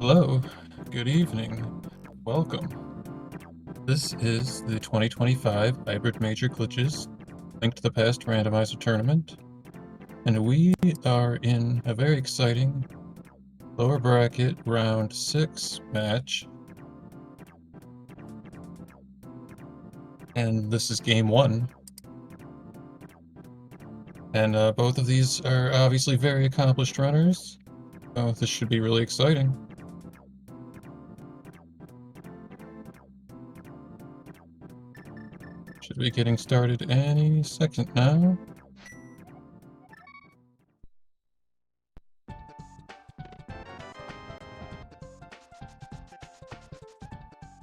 Hello, good evening, welcome. This is the 2025 Hybrid Major Glitches Link to the Past Randomizer Tournament, and we are in a very exciting lower bracket round 6 match. And this is game 1. And both of these are obviously very accomplished runners, so this should be really exciting. Should be getting started any second now.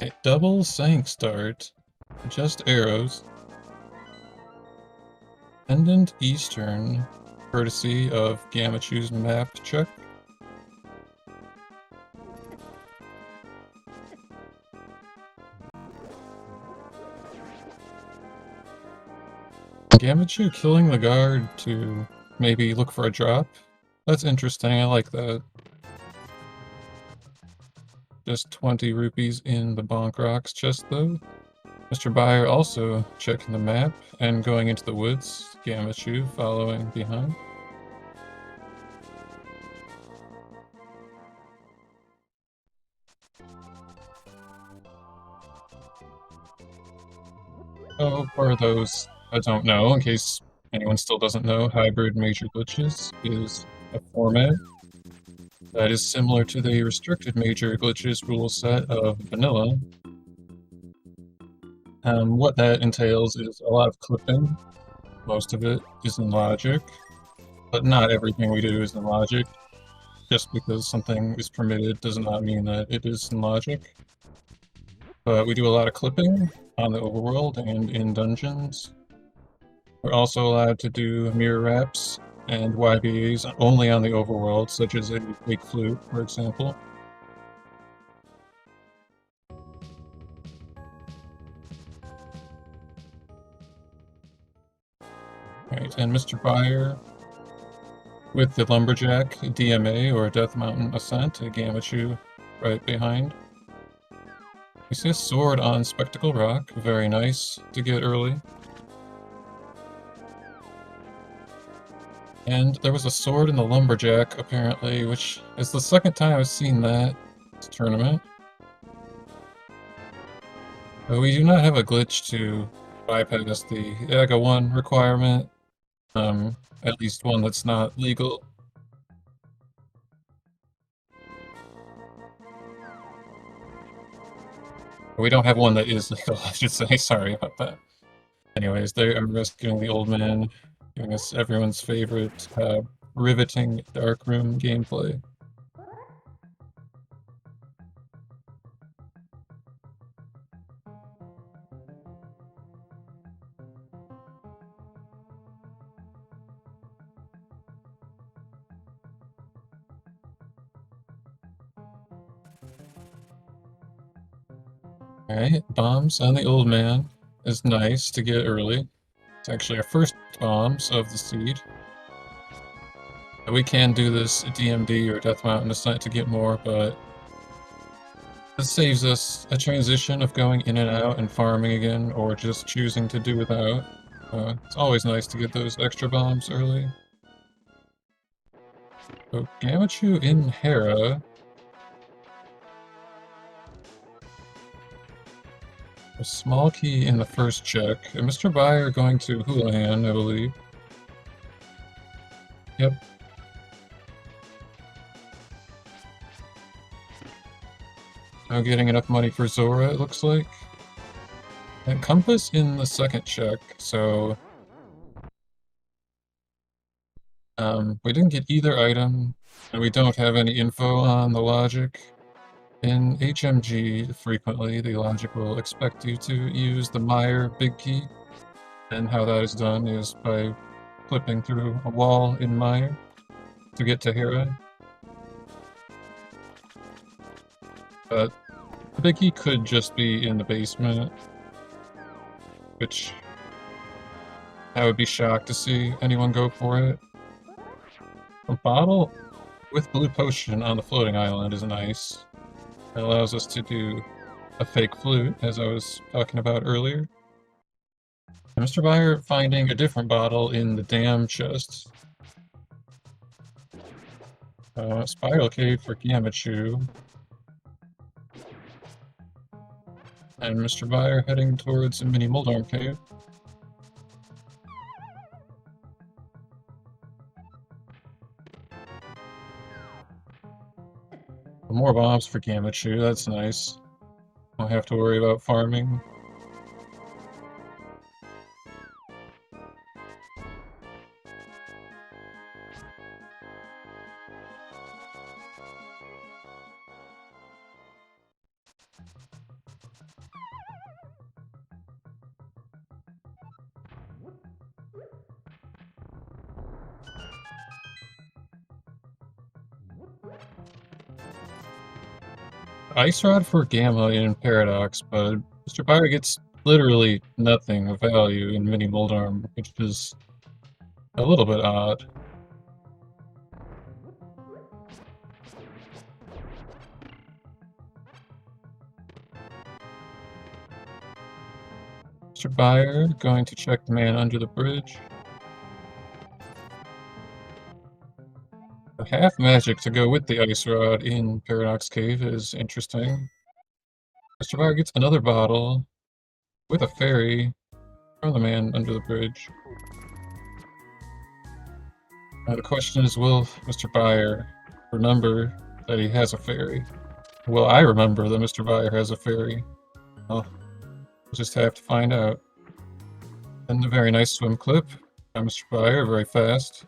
A double sank start, just arrows. Pendant Eastern, courtesy of Gammachoo's map check. Gammachuu killing the guard to maybe look for a drop. That's interesting, I like that. Just 20 rupees in the Bonk Rocks chest though. MrByer also checking the map and going into the woods. Gammachuu following behind. Oh, for those that don't know, in case anyone still doesn't know, Hybrid Major Glitches is a format that is similar to the Restricted Major Glitches rule set of Vanilla. What that entails is a lot of clipping. Most of it is in logic, but not everything we do is in logic. Just because something is permitted does not mean that it is in logic. But we do a lot of clipping on the overworld and in dungeons. We're also allowed to do mirror wraps and YBAs only on the overworld, such as a fake flute, for example. Right, and MrByer with the Lumberjack DMA or Death Mountain Ascent, a Gammachuu right behind. We see a sword on Spectacle Rock, very nice to get early. And there was a sword in the Lumberjack, apparently, which is the second time I've seen that this tournament. But we do not have a glitch to bypass the AGA 1 requirement, at least one that's not legal. We don't have one that is legal, I should say, sorry about that. Anyways, they are rescuing the old man, giving us everyone's favorite riveting darkroom gameplay. Alright, bombs on the old man is nice to get early. It's actually our first bombs of the seed. We can do this DMD or Death Mountain Ascent to get more, but this saves us a transition of going in and out and farming again, or just choosing to do without. It's always nice to get those extra bombs early. So Gammachuu in Hera. A small key in the first check. And MrByer going to Houlihan, I believe. Yep. Now getting enough money for Zora, it looks like. And Compass in the second check, so... we didn't get either item, and we don't have any info on the logic. In HMG, frequently, the logic will expect you to use the Meyer big key, and how that is done is by flipping through a wall in Meyer to get to Hera. But the big key could just be in the basement, which I would be shocked to see anyone go for it. A bottle with blue potion on the floating island is nice. It allows us to do a fake flute, as I was talking about earlier. And MrByer finding a different bottle in the dam chest. Spiral Cave for Gammachuu. And MrByer heading towards a mini Moldarm Cave. More bombs for Gammachuu, that's nice. Won't have to worry about farming. Ice Rod for Gamma in Paradox, but MrByer gets literally nothing of value in Mini Moldarm, which is a little bit odd. MrByer going to check the man under the bridge. A half magic to go with the Ice Rod in Paradox Cave is interesting. MrByer gets another bottle with a fairy from the man under the bridge. Now the question is, will MrByer remember that he has a fairy? Will I remember that MrByer has a fairy? Well, we'll just have to find out. And a very nice swim clip by MrByer, very fast.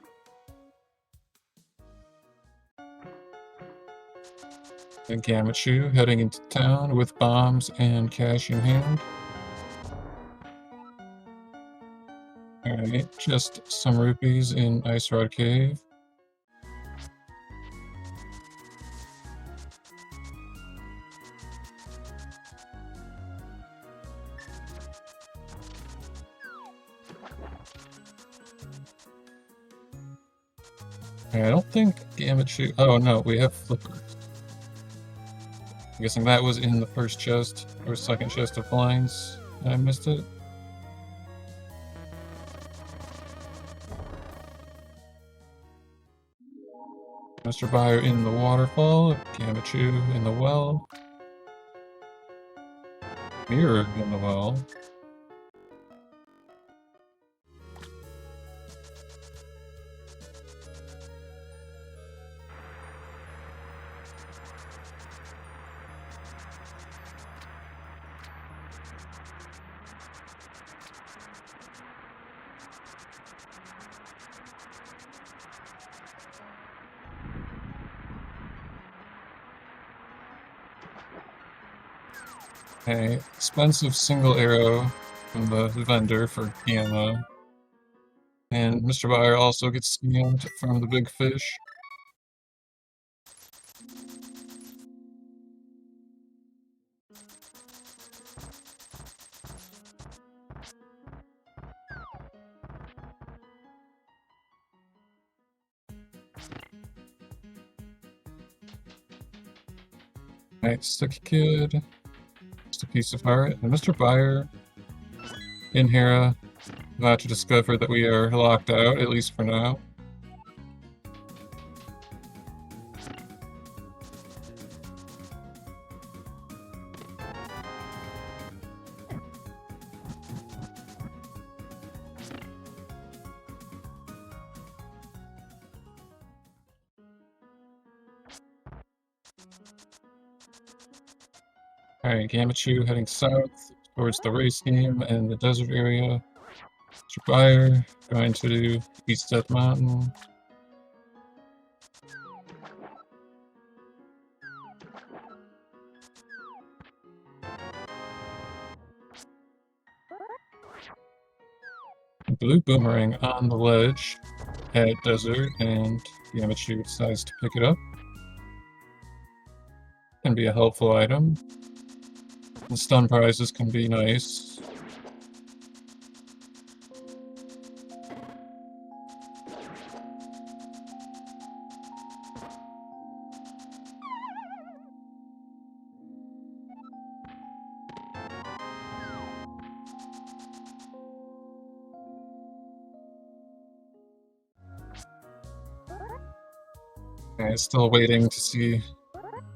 And Gammachuu heading into town with bombs and cash in hand. Alright, just some rupees in Ice Rod Cave. I don't think Gammachuu... Oh no, we have Flipper. I'm guessing that was in the first chest, or second chest of blinds. I missed it. MrByer in the waterfall, Gammachuu in the well. Mirror in the well. Okay, expensive single arrow from the vendor for Gamma. And MrByer also gets scammed from the big fish. Alright, Stick Kid. Just a piece of heart. And MrByer in Hera about to discover that we are locked out, at least for now. Alright, Gammachuu heading south towards the race game and the desert area. MrByer going to East Death Mountain. Blue boomerang on the ledge at desert, and Gammachuu decides to pick it up. Can be a helpful item. The stun prizes can be nice. Okay, still waiting to see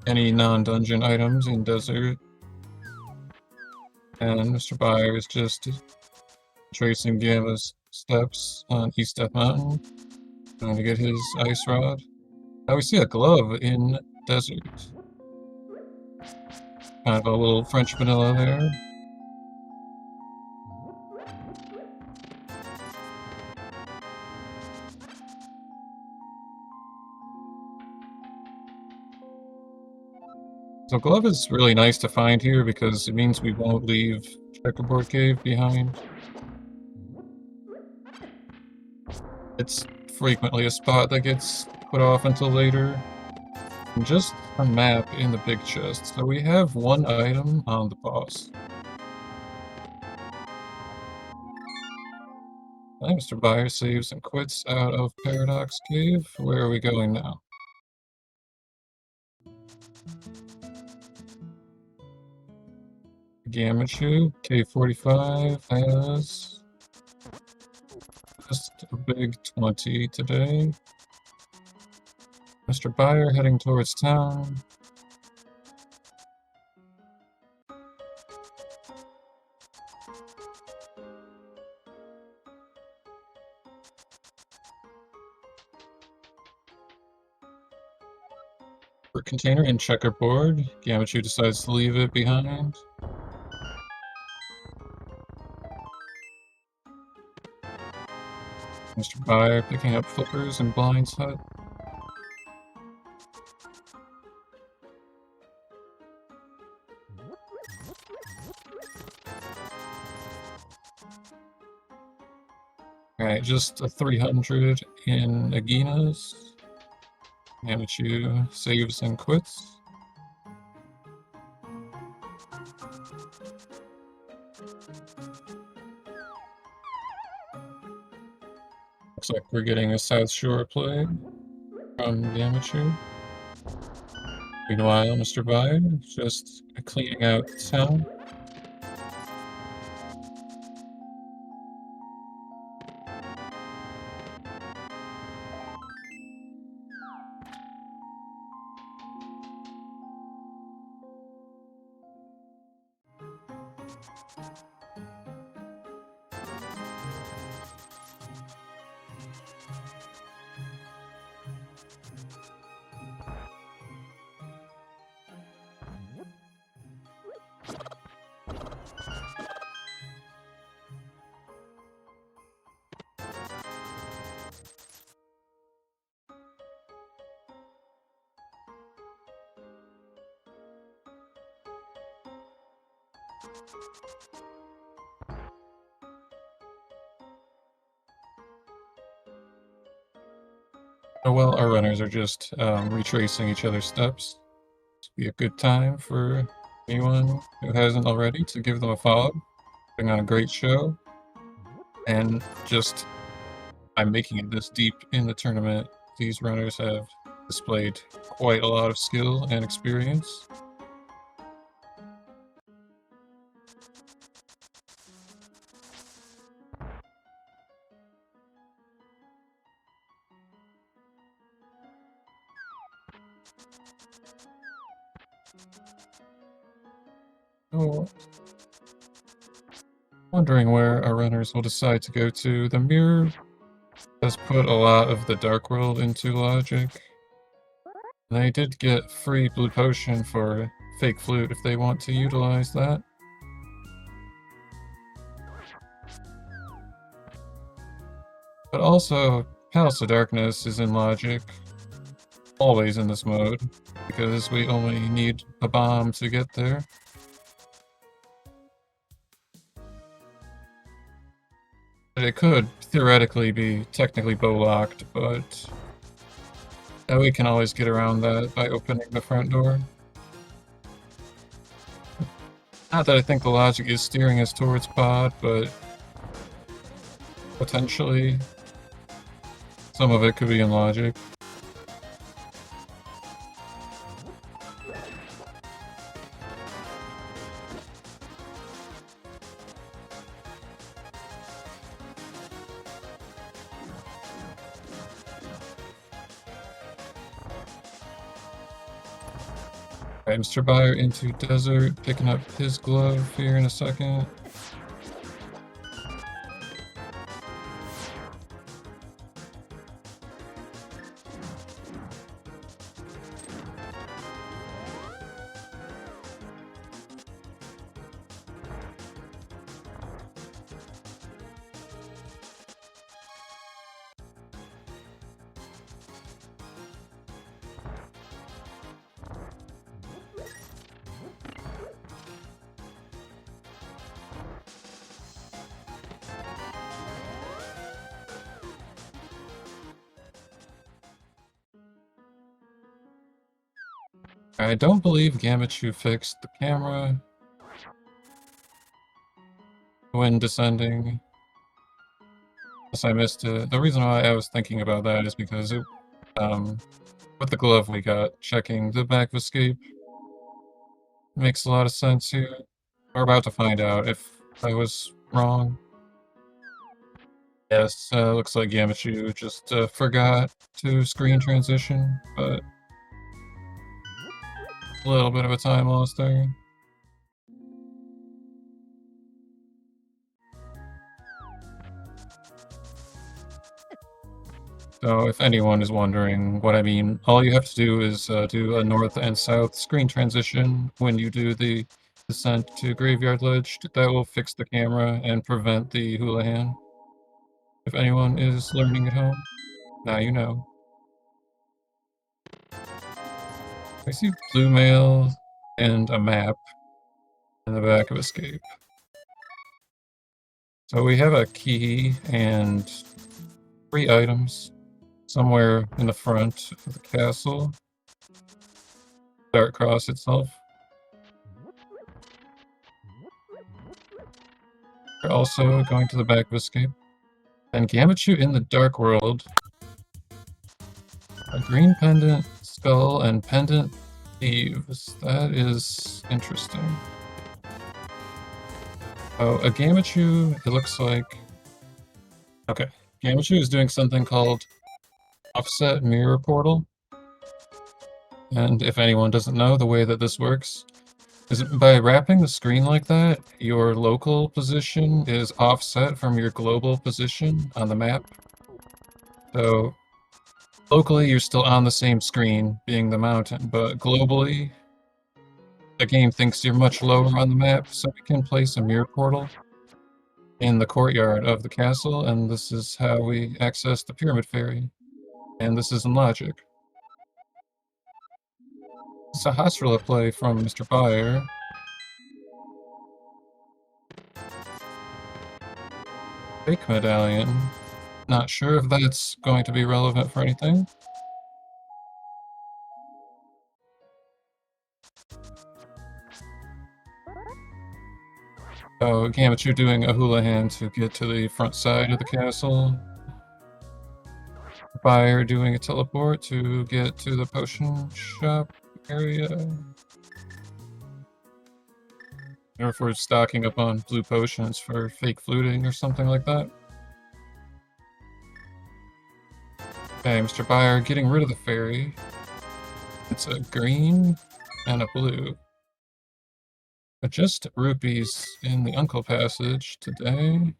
any non-dungeon items in desert. And MrByer is just tracing Gamma's steps on East Death Mountain, trying to get his ice rod. Now we see a glove in desert. Kind of a little French vanilla there. So glove is really nice to find here because it means we won't leave Checkerboard Cave behind. It's frequently a spot that gets put off until later. And just a map in the big chest. So we have one item on the boss. MrByer saves and quits out of Paradox Cave. Where are we going now? Gammachuu, K45 has just a big 20 today. MrByer heading towards town. For container in checkerboard, Gammachuu decides to leave it behind. MrByer picking up flippers in Blind's hut. Alright, just a 300 in Agina's. Gammachuu saves and quits. Looks like we're getting a South Shore play from Gammachuu. Meanwhile, MrByer just cleaning out town. Oh well, our runners are just retracing each other's steps. This would be a good time for anyone who hasn't already to give them a follow. Putting on a great show. And just by making it this deep in the tournament, these runners have displayed quite a lot of skill and experience. Oh, wondering where our runners will decide to go to. The mirror has put a lot of the Dark World into logic. They did get free blue potion for fake flute if they want to utilize that. But also, Palace of Darkness is in logic, always in this mode, because we only need a bomb to get there. It could theoretically be technically bow-locked, but we can always get around that by opening the front door. Not that I think the logic is steering us towards pod, but potentially some of it could be in logic. Alright, MrByer into desert, picking up his glove here in a second. I don't believe Gammachuu fixed the camera when descending. Unless I missed it. The reason why I was thinking about that is because with the glove we got, checking the back of escape makes a lot of sense here. We're about to find out if I was wrong. Yes, looks like Gammachuu just forgot to screen transition, but a little bit of a time loss there. So if anyone is wondering what I mean, all you have to do is do a north and south screen transition when you do the descent to Graveyard Ledge. That will fix the camera and prevent the houlihan. If anyone is learning at home, now you know. I see blue mail and a map in the back of Escape. So we have a key and 3 items somewhere in the front of the castle. Dark Cross itself. We're also going to the back of Escape. And Gammachuu in the Dark World. A green pendant, skull, and pendant thieves. That is interesting. Oh, a Gammachuu, it looks like... Okay, Gammachuu is doing something called offset mirror portal. And if anyone doesn't know, the way that this works is by wrapping the screen like that, your local position is offset from your global position on the map. So locally, you're still on the same screen, being the mountain, but globally, the game thinks you're much lower on the map, so we can place a mirror portal in the courtyard of the castle, and this is how we access the Pyramid Fairy. And this is in logic. It's a Hasrilla play from MrByer. Fake medallion. Not sure if that's going to be relevant for anything. Oh, Gammachuu doing a houlihan to get to the front side of the castle. Buyer doing a teleport to get to the potion shop area. Or if we're stocking up on blue potions for fake fluting or something like that. Okay, MrByer getting rid of the fairy. It's a green and a blue. But just rupees in the Uncle Passage today.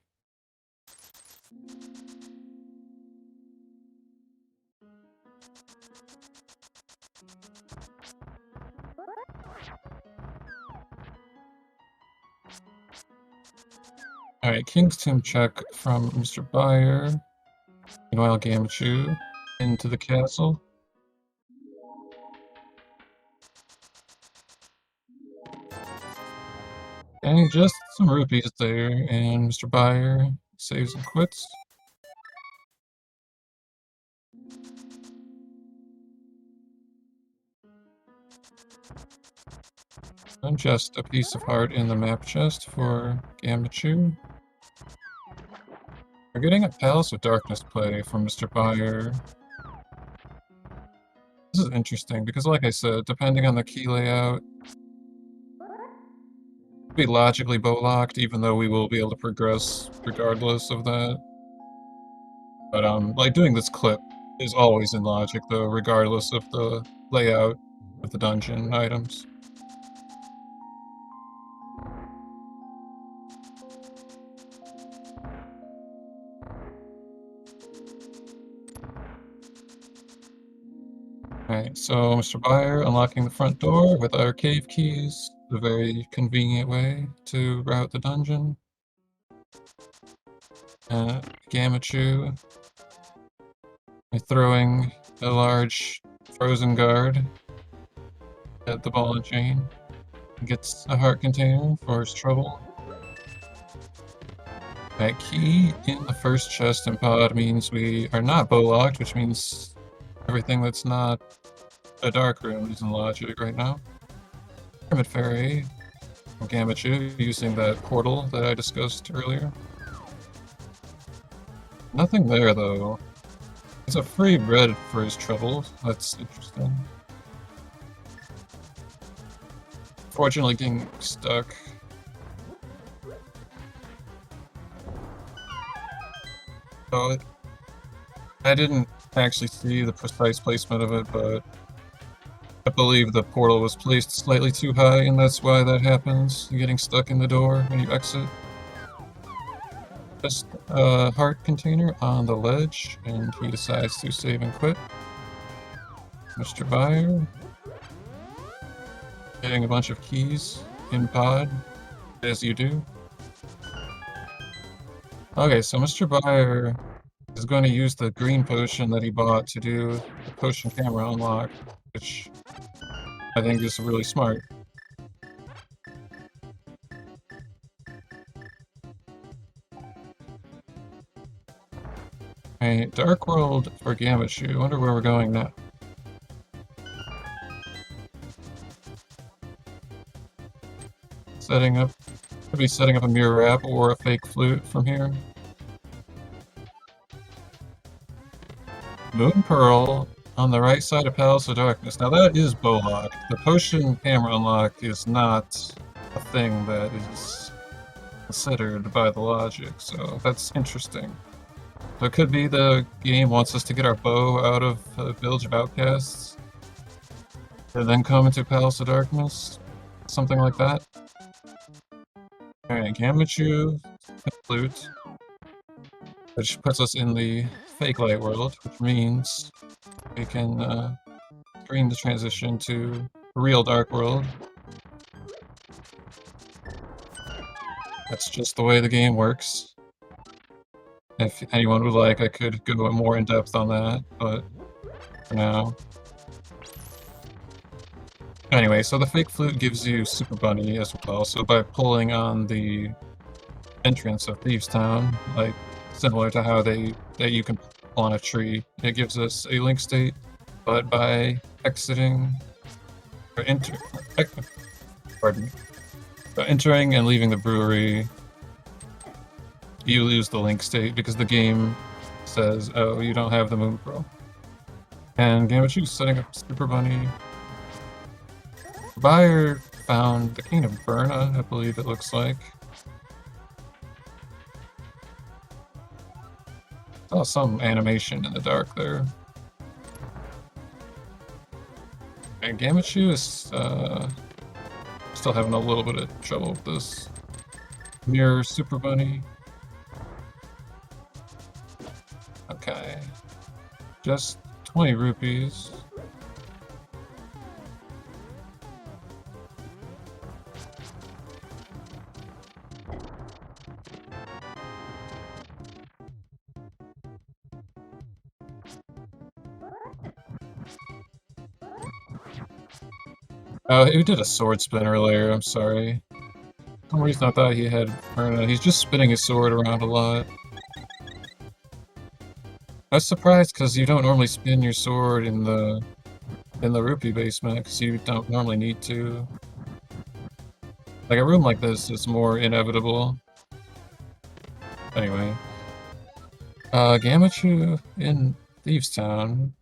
Alright, King's Tomb check from MrByer. Meanwhile, Gammachuu into the castle. And just some rupees there, and MrByer saves and quits. And just a piece of heart in the map chest for Gammachuu. We're getting a Palace of Darkness play from MrByer. This is interesting, because like I said, depending on the key layout, it'll be logically bow-locked, even though we will be able to progress regardless of that. But like doing this clip is always in logic, though, regardless of the layout of the dungeon items. Alright, so MrByer unlocking the front door with our cave keys, a very convenient way to route the dungeon. Gammachuu throwing a large frozen guard at the ball and chain. Gets a heart container for his trouble. That key in the first chest and pod means we are not bow locked, which means everything that's not a dark room is in logic right now. Pyramid Fairy from Gammachuu using that portal that I discussed earlier. Nothing there though. It's a free bread for his trouble. That's interesting. Fortunately, getting stuck. So I didn't actually see the precise placement of it, but I believe the portal was placed slightly too high, and that's why that happens. You're getting stuck in the door when you exit. Just a heart container on the ledge, and he decides to save and quit. MrByer getting a bunch of keys in pod, as you do. Okay, so MrByer is going to use the green potion that he bought to do the potion camera unlock, which I think is really smart. Alright, Dark World for Gammachuu. Wonder where we're going now. Could be setting up a mirror wrap or a fake flute from here. Moon Pearl on the right side of Palace of Darkness. Now that is bow lock. The potion camera unlock is not a thing that is considered by the logic, so that's interesting. So it could be the game wants us to get our bow out of the Village of Outcasts and then come into Palace of Darkness. Something like that. Alright, Gammachuu, flute, which puts us in the fake light world, which means we can screen the transition to real dark world. That's just the way the game works. If anyone would like, I could go more in depth on that, but for now. Anyway, so the fake flute gives you Super Bunny as well, so by pulling on the entrance of Thieves Town, like similar to how you can pull on a tree, it gives us a link state, but by exiting or by entering and leaving the brewery, you lose the link state because the game says, oh, you don't have the Moon Pearl. And Gammachuu setting up Super Bunny. Buyer found the King of Burna, I believe it looks like. Saw some animation in the dark there. And Gammachuu is still having a little bit of trouble with this. Mirror Super Bunny. Okay. Just 20 rupees. Oh, he did a sword spin earlier, I'm sorry. For some reason I thought he had Myrna. He's just spinning his sword around a lot. I was surprised because you don't normally spin your sword in the rupee basement because you don't normally need to. Like a room like this is more inevitable. Anyway. Gammachuu in Thieves Town.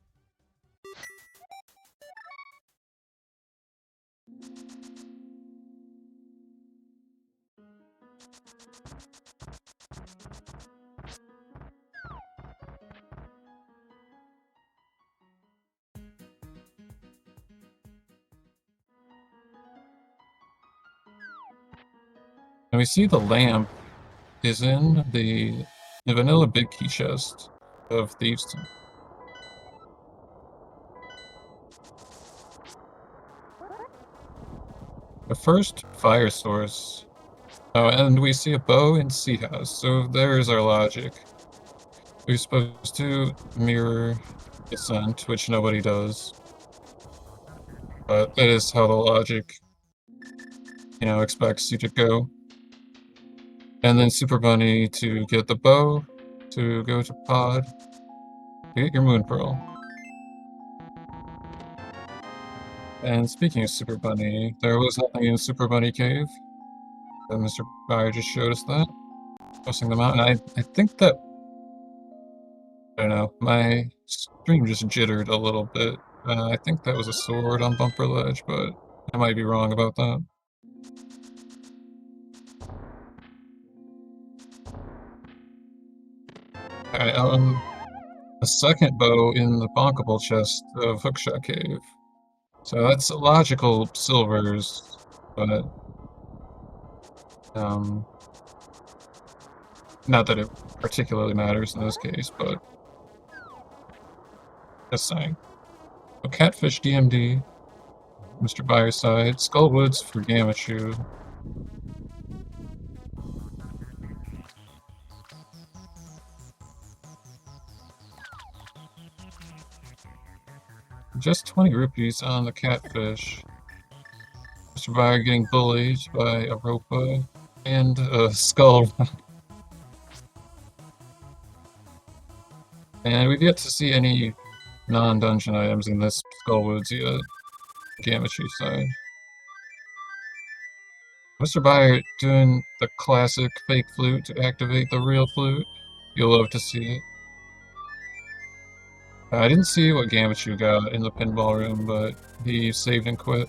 And we see the lamp is in the vanilla big key chest of Thieves Town. The first fire source. Oh, and we see a bow in Sea House, so there's our logic. We're supposed to mirror Descent, which nobody does. But that is how the logic, expects you to go. And then Super Bunny to get the bow, to go to Pod, to get your Moon Pearl. And speaking of Super Bunny, there was nothing in Super Bunny Cave. And MrByer just showed us that. Crossing them out, and I think that, I don't know, my stream just jittered a little bit. I think that was a sword on Bumper Ledge, but I might be wrong about that. Alright, a second bow in the bonkable chest of Hookshot Cave. So that's logical silvers, but not that it particularly matters in this case, but just saying. So Catfish DMD, MrByer's side, Skullwoods for Gammachuu. Just 20 rupees on the Catfish. MrByer getting bullied by a Ropa and a Skull. And we've yet to see any non-dungeon items in this Skullwoods yet. Gammachuu side. MrByer doing the classic fake flute to activate the real flute. You'll love to see it. I didn't see what Gammachuu got in the pinball room, but he saved and quit.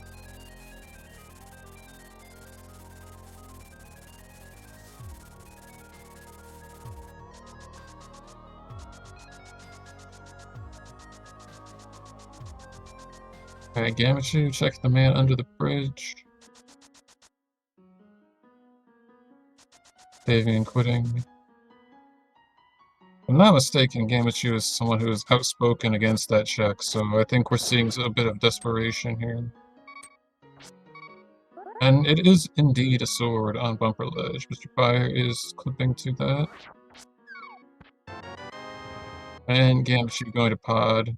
Alright, Gammachuu, check the man under the bridge. Saving and quitting. If I'm not mistaken, Gammachuu is someone who is outspoken against that check, so I think we're seeing a bit of desperation here. And it is indeed a sword on Bumper Ledge. MrByer is clipping to that. And Gammachuu going to Pod.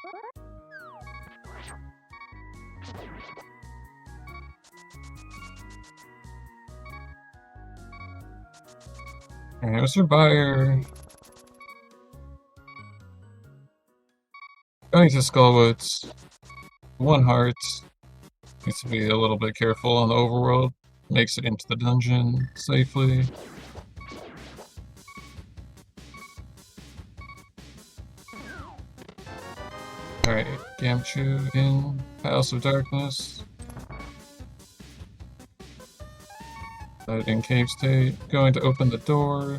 And MrByer going to Skullwoods. One heart. Needs to be a little bit careful on the overworld. Makes it into the dungeon safely. Alright, Gammachuu in House of Darkness. In Cave State. Going to open the door.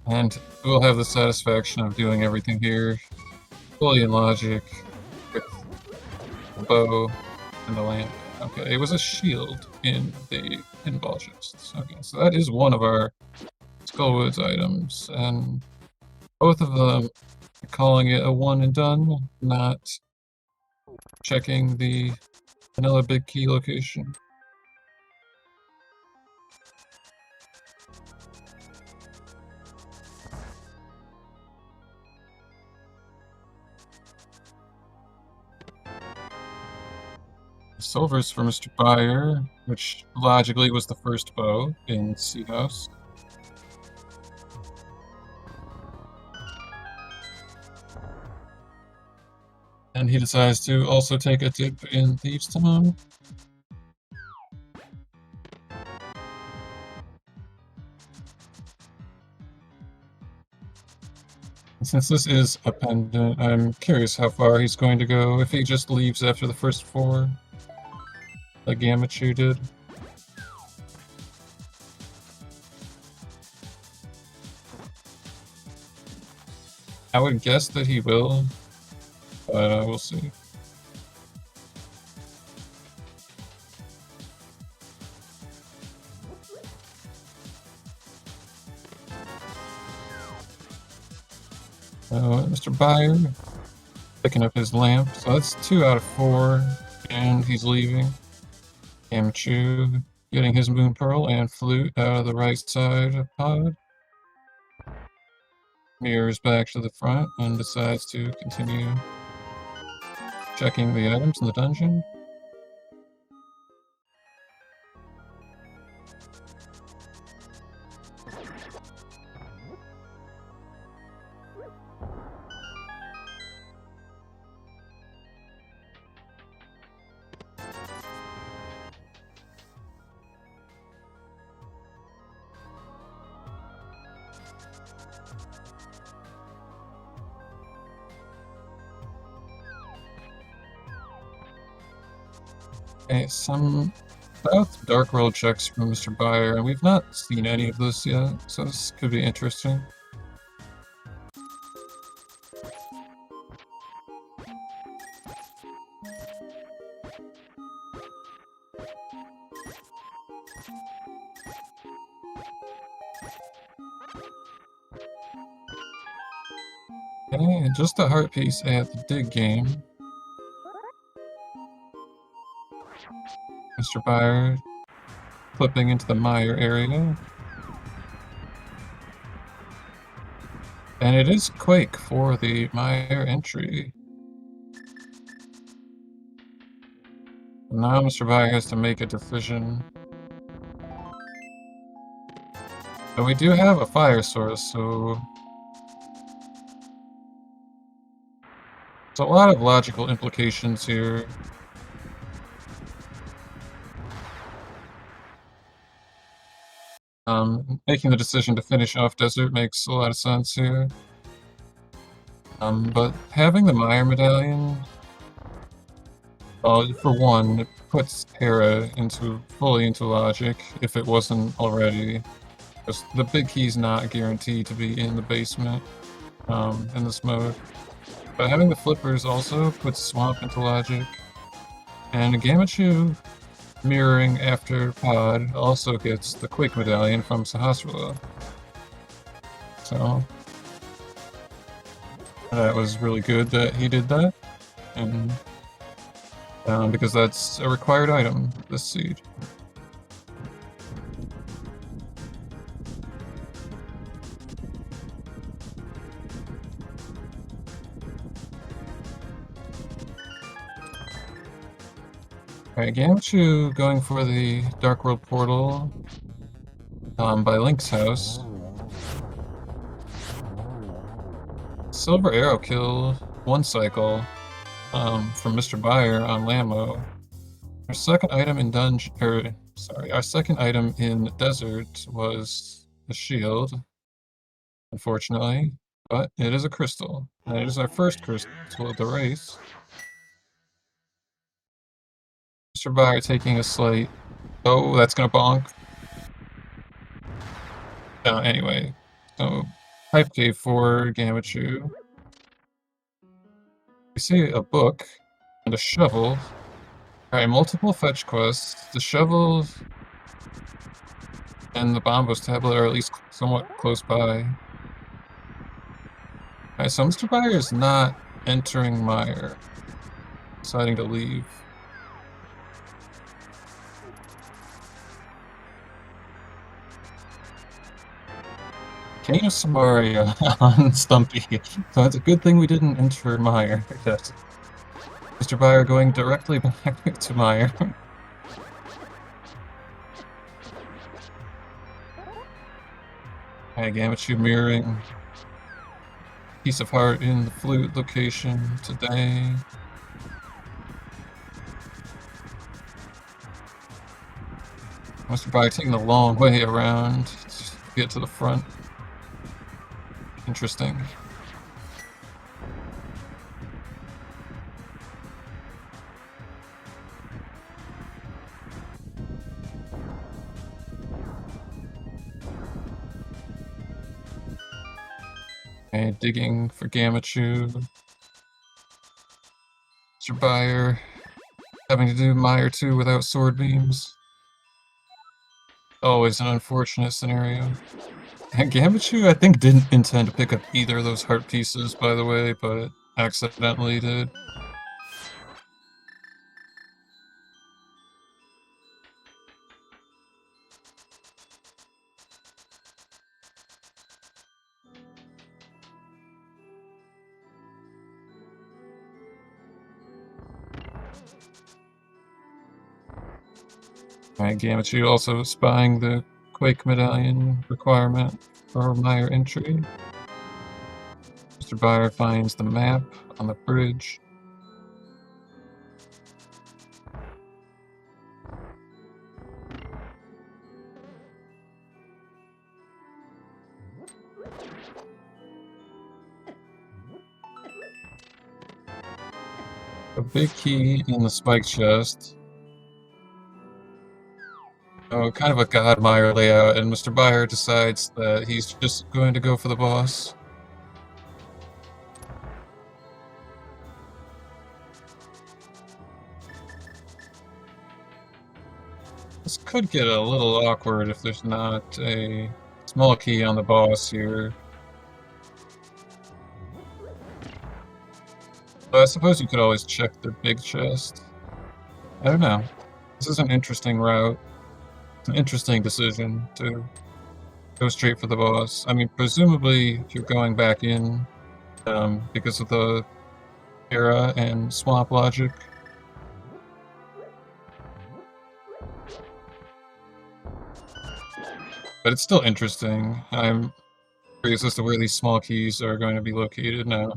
And we'll have the satisfaction of doing everything here fully in logic with the bow and the lamp. Okay, it was a shield in the pinball chests. Okay, so that is one of our Skullwoods items, and both of them are calling it a one and done, not checking the vanilla big key location. Silvers for MrByer, which logically was the first bow in Sea House. And he decides to also take a dip in Thieves' Town. Since this is a pendant, I'm curious how far he's going to go if he just leaves after the first 4, like Gammachuu did. I would guess that he will, but we'll see. MrByer picking up his lamp, so that's 2 out of 4, and he's leaving. Gammachuu getting his moon pearl and flute out of the right side of pod. Mirrors back to the front and decides to continue checking the items in the dungeon. Okay, some both dark world checks from MrByer, and we've not seen any of this yet, so this could be interesting. Okay, just a heart piece at the dig game. MrByer flipping into the mire area. And it is Quake for the mire entry. Now MrByer has to make a decision. But we do have a fire source, so there's a lot of logical implications here. Making the decision to finish off Desert makes a lot of sense here. But having the Mire Medallion, for one, it puts Hera fully into logic, if it wasn't already. Because the big key's not guaranteed to be in the basement, in this mode. But having the flippers also puts Swamp into logic. And Gammachuu mirroring after pod also gets the Quake Medallion from Sahasrara. So that was really good that he did that, and because that's a required item this seed. Alright, Gammachuu going for the Dark World portal by Link's house. Silver Arrow kill, 1 cycle from MrByer on Lammo. Our second item in our second item in Desert was the shield, unfortunately, but it is a crystal, and it is our first crystal of the race. MrByer taking a slight. Oh, that's gonna bonk. Anyway, so Hype Cave for Gammachuu. We see a book and a shovel. Alright, multiple fetch quests. The shovel and the Bombos tablet are at least somewhat close by. Alright, so MrByer is not entering Mire, deciding to leave. Kane of Samaria on Stumpy. So it's a good thing we didn't enter Mire. Yes. MrByer going directly back to Mire. Hey, Gammachuu mirroring Piece of Heart in the flute location today. MrByer taking the long way around to get to the front. Interesting. Okay, digging for Gammachuu. MrByer having to do Mire 2 without sword beams. Always an unfortunate scenario. Gammachuu, I think, didn't intend to pick up either of those heart pieces, by the way, but accidentally did. Alright, Gammachuu also spying the Quake Medallion requirement for MrByer entry. MrByer finds the map on the bridge. A big key in the spike chest. Oh, kind of a Godmire layout, and MrByer decides that he's just going to go for the boss. This could get a little awkward if there's not a small key on the boss here. But I suppose you could always check the big chest. I don't know. This is an interesting route. It's an interesting decision to go straight for the boss. I mean, presumably, if you're going back in because of the era and swamp logic. But it's still interesting. I'm curious as to where these small keys are going to be located now.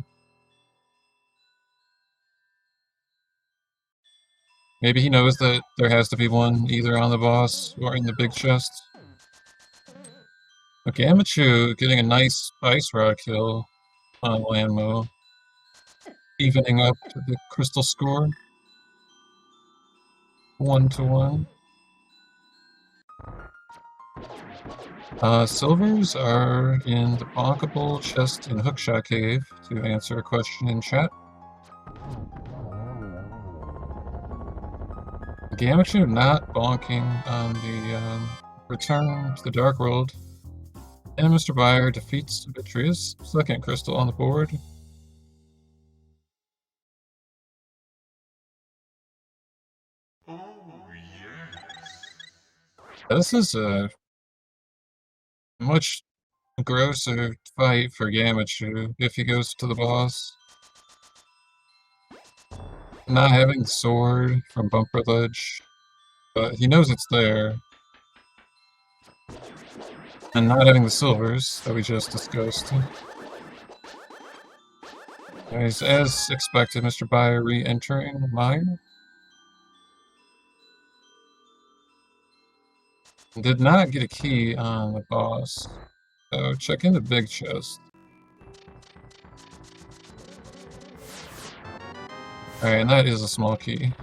Maybe he knows that there has to be one either on the boss or in the big chest. Okay, Gammachuu getting a nice ice rod kill on Landmo, evening up the crystal score 1-1. Silvers are in the bonkable chest in Hookshot Cave to answer a question in chat. Gammachuu not bonking on the return to the Dark World. And MrByer defeats Vitreous, second crystal on the board. This is a much grosser fight for Gammachuu if he goes to the boss. Not having the sword from Bumper Ledge, but he knows it's there. And not having the silvers that we just discussed. Anyways, as expected, MrByer re-entering mine. Did not get a key on the boss, so check in the big chest. Alright, and that is a small key.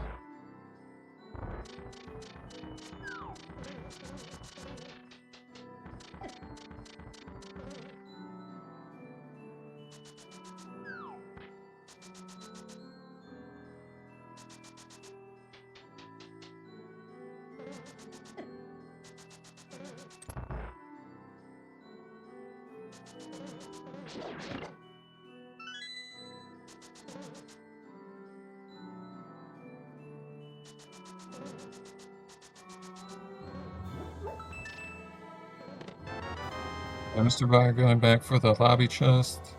And MrByer going back for the lobby chest.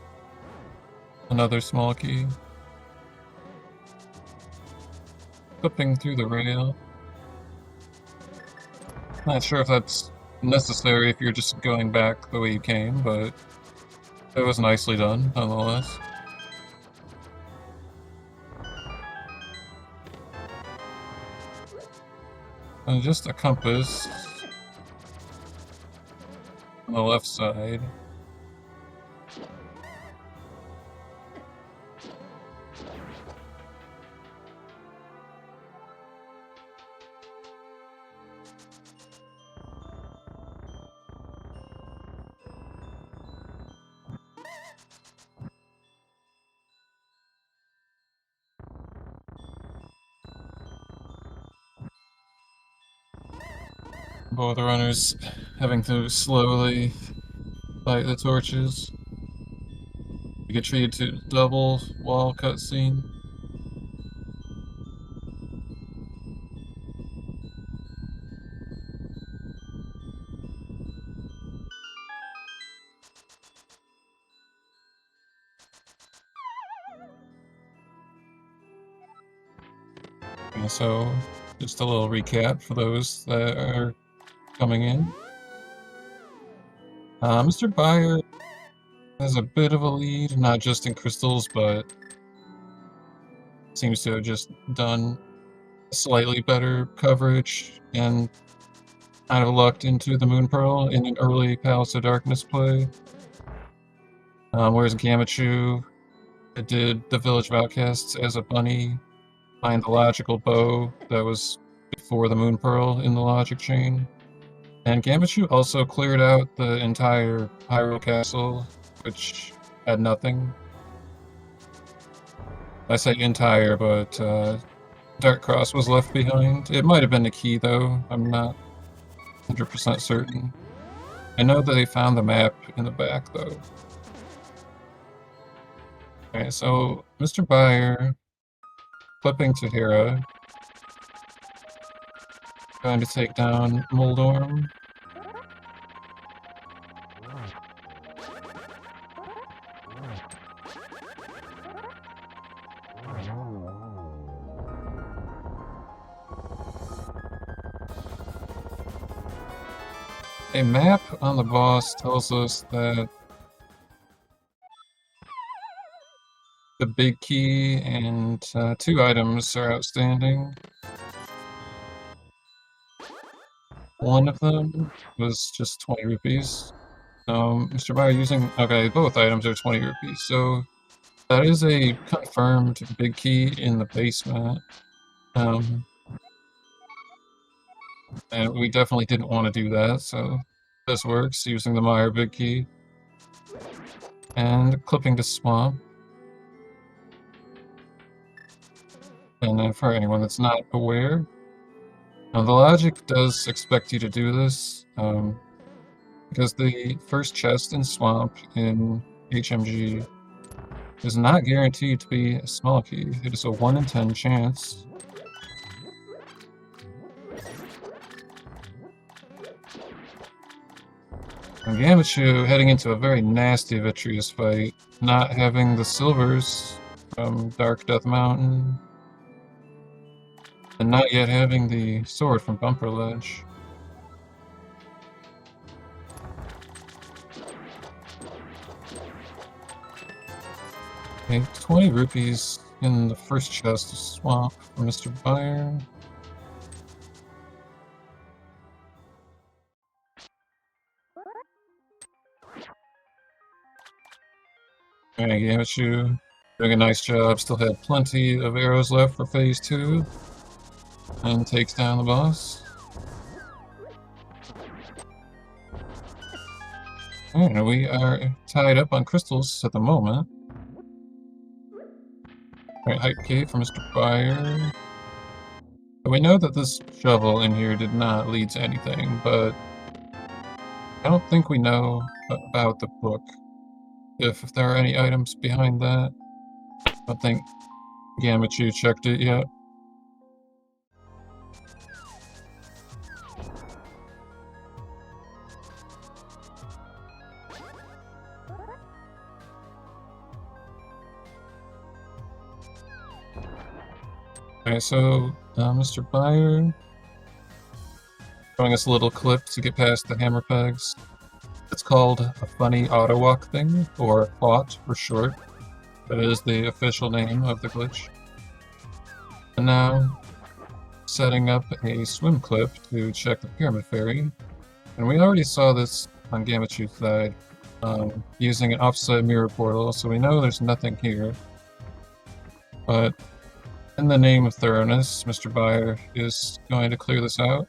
Another small key. Flipping through the rail. Not sure if that's necessary if you're just going back the way you came, but it was nicely done, nonetheless. And just a compass on the left side. Both runners having to slowly light the torches. You get treated to double wall cutscene. And so, just a little recap for those that are coming in. MrByer has a bit of a lead, not just in crystals, but seems to have just done slightly better coverage and kind of lucked into the Moon Pearl in an early Palace of Darkness play. Whereas Gammachuu did the Village of Outcasts as a bunny, find the logical bow that was before the Moon Pearl in the logic chain. And Gammachuu also cleared out the entire Hyrule Castle, which had nothing. I say entire, but Dark Cross was left behind. It might have been the key, though. I'm not 100% certain. I know that they found the map in the back, though. Okay, so MrByer flipping to Hera, trying to take down Moldorm. A map on the boss tells us that the big key and 2 items are outstanding. One of them was just 20 rupees. MrByer using... Okay, both items are 20 rupees, so that is a confirmed big key in the basement. And we definitely didn't want to do that, so this works, using the Meyer big key. And clipping to swamp. And then for anyone that's not aware, the logic does expect you to do this, because the first chest in swamp in HMG is not guaranteed to be a small key. It is a 1 in 10 chance. And Gammachuu heading into a very nasty Vitreous fight, not having the silvers from Dark Death Mountain, and not yet having the sword from Bumper Ledge. Okay, 20 rupees in the first chest of swamp for MrByer. Okay, Gammachuu doing a nice job, still had plenty of arrows left for phase 2, and takes down the boss. And we are tied up on crystals at the moment. Alright, hype cave for MrByer. We know that this shovel in here did not lead to anything, but I don't think we know about the book. If there are any items behind that. I don't think Gammachuu checked it yet. Okay, so MrByer showing us a little clip to get past the hammer pegs. It's called a funny auto walk thing, or FOT for short. That is the official name of the glitch. And now, setting up a swim clip to check the Pyramid Fairy. And we already saw this on Gammachuu's side, using an offside mirror portal, so we know there's nothing here. But in the name of thoroughness, MrByer is going to clear this out.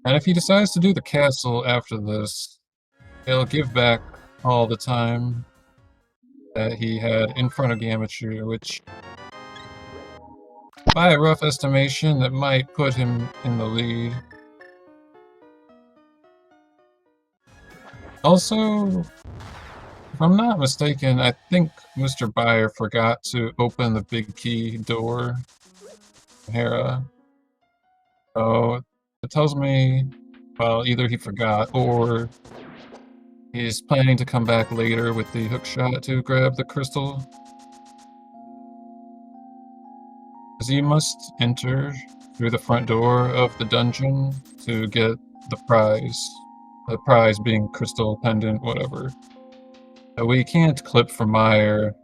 And if he decides to do the castle after this, he'll give back all the time that he had in front of Gammachuu, which, by a rough estimation, that might put him in the lead. Also, If I'm not mistaken, I think MrByer forgot to open the big key door. Hera. So it tells me, well, either he forgot or he's planning to come back later with the hookshot to grab the crystal. Because you must enter through the front door of the dungeon to get the prize. The prize being crystal pendant, whatever. We can't clip from Meyer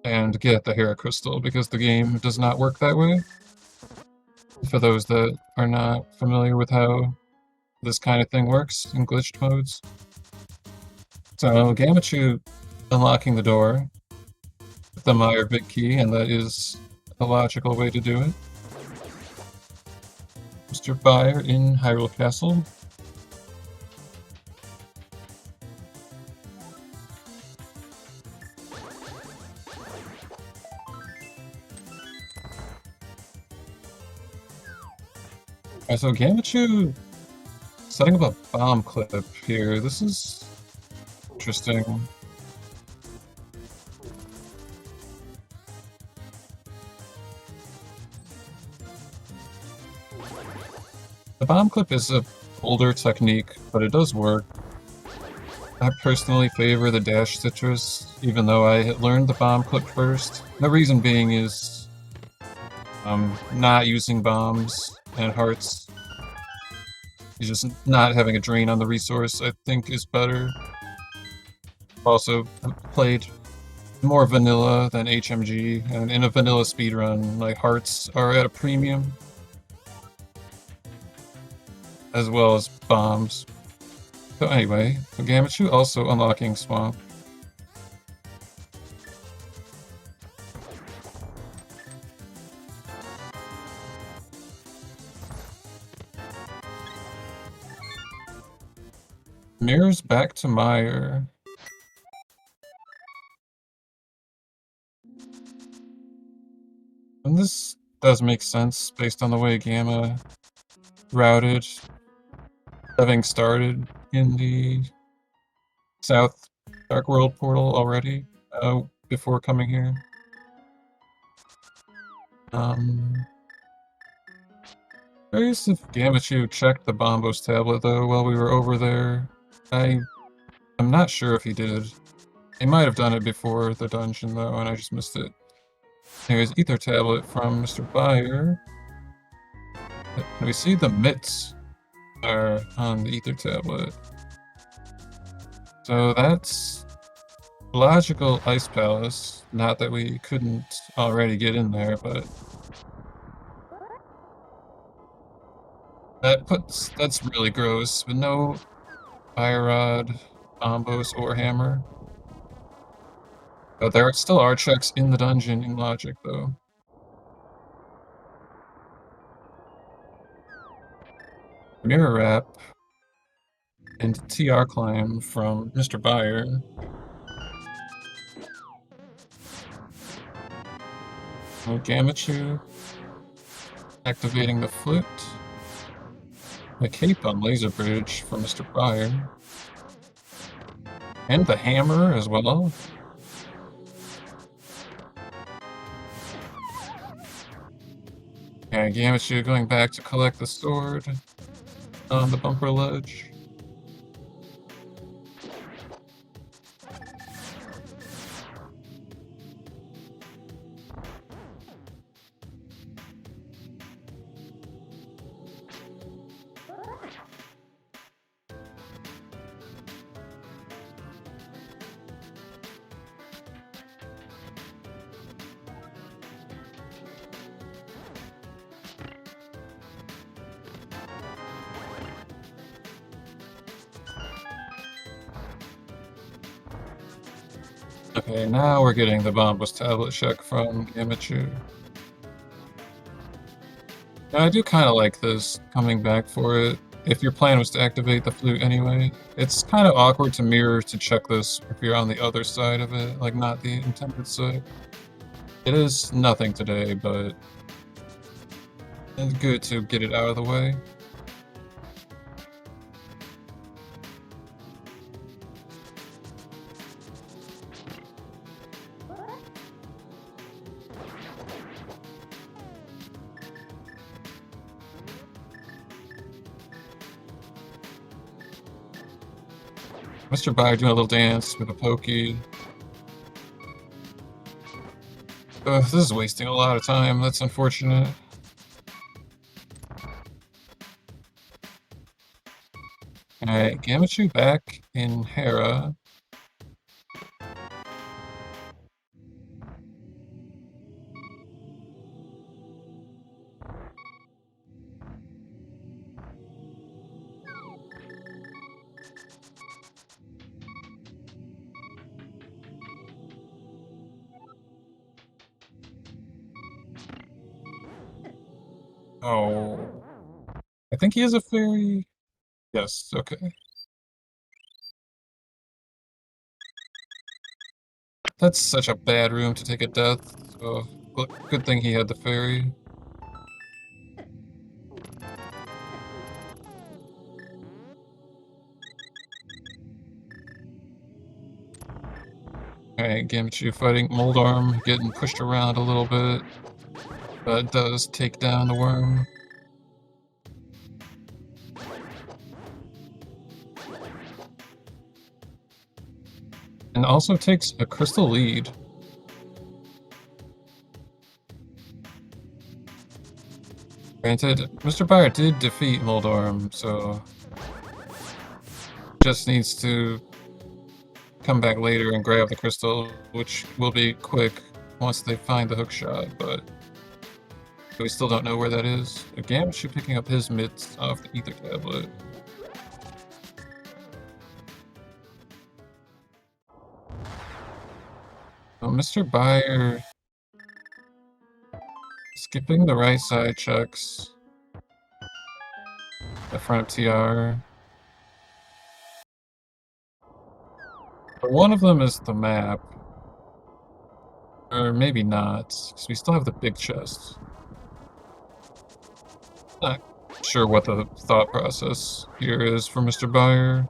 and get the Hera crystal because the game does not work that way. For those that are not familiar with how this kind of thing works in glitched modes. So Gammachuu unlocking the door with the Meyer big key, and that is a logical way to do it. MrByer in Hyrule Castle. Alright, so Gammachuu setting up a bomb clip here. This is interesting. The bomb clip is a older technique, but it does work. I personally favor the dash citrus, even though I had learned the bomb clip first. The reason being is not using bombs and hearts. Just not having a drain on the resource, I think, is better. Also played more vanilla than HMG, and in a vanilla speedrun, like, hearts are at a premium. As well as bombs. So anyway, so Gammachuu also unlocking Swamp. Mirrors back to Meyer. And this does make sense based on the way Gamma routed, having started in the South Dark World portal already, before coming here. Curious if Gammachuu checked the Bombos tablet though while we were over there. I'm not sure if he did. He might have done it before the dungeon though, and I just missed it. Here's Ether tablet from MrByer. We see the mitts are on the Ether tablet. So that's logical Ice Palace. Not that we couldn't already get in there, but that's really gross. But no fire rod, bombos, or hammer. But there still are checks in the dungeon in logic though. Mirror wrap and TR climb from MrByer. Gammachuu activating the flute. The cape on Laser Bridge from MrByer. And the hammer as well. Okay, Gammachuu going back to collect the sword on the bumper ledge. Okay, now we're getting the Bombos tablet check from Gammachuu. I do kind of like this, coming back for it, if your plan was to activate the flute anyway. It's kind of awkward to mirror to check this if you're on the other side of it, like not the intended side. It is nothing today, but it's good to get it out of the way. MrByer doing a little dance with a pokey. This is wasting a lot of time. That's unfortunate. Alright, Gammachuu back in Hera. Oh. I think he has a fairy. Yes, okay. That's such a bad room to take a death, so good thing he had the fairy. Alright, Gammachuu fighting Moldarm, getting pushed around a little bit, but does take down the worm. And also takes a crystal lead. Granted, MrByer did defeat Moldarm, so just needs to come back later and grab the crystal, which will be quick once they find the hookshot, but we still don't know where that is. Gammachuu picking up his mitts off the ether tablet. So MrByer skipping the right side checks. The front of TR. But one of them is the map. Or maybe not, because we still have the big chest. Not sure what the thought process here is for MrByer.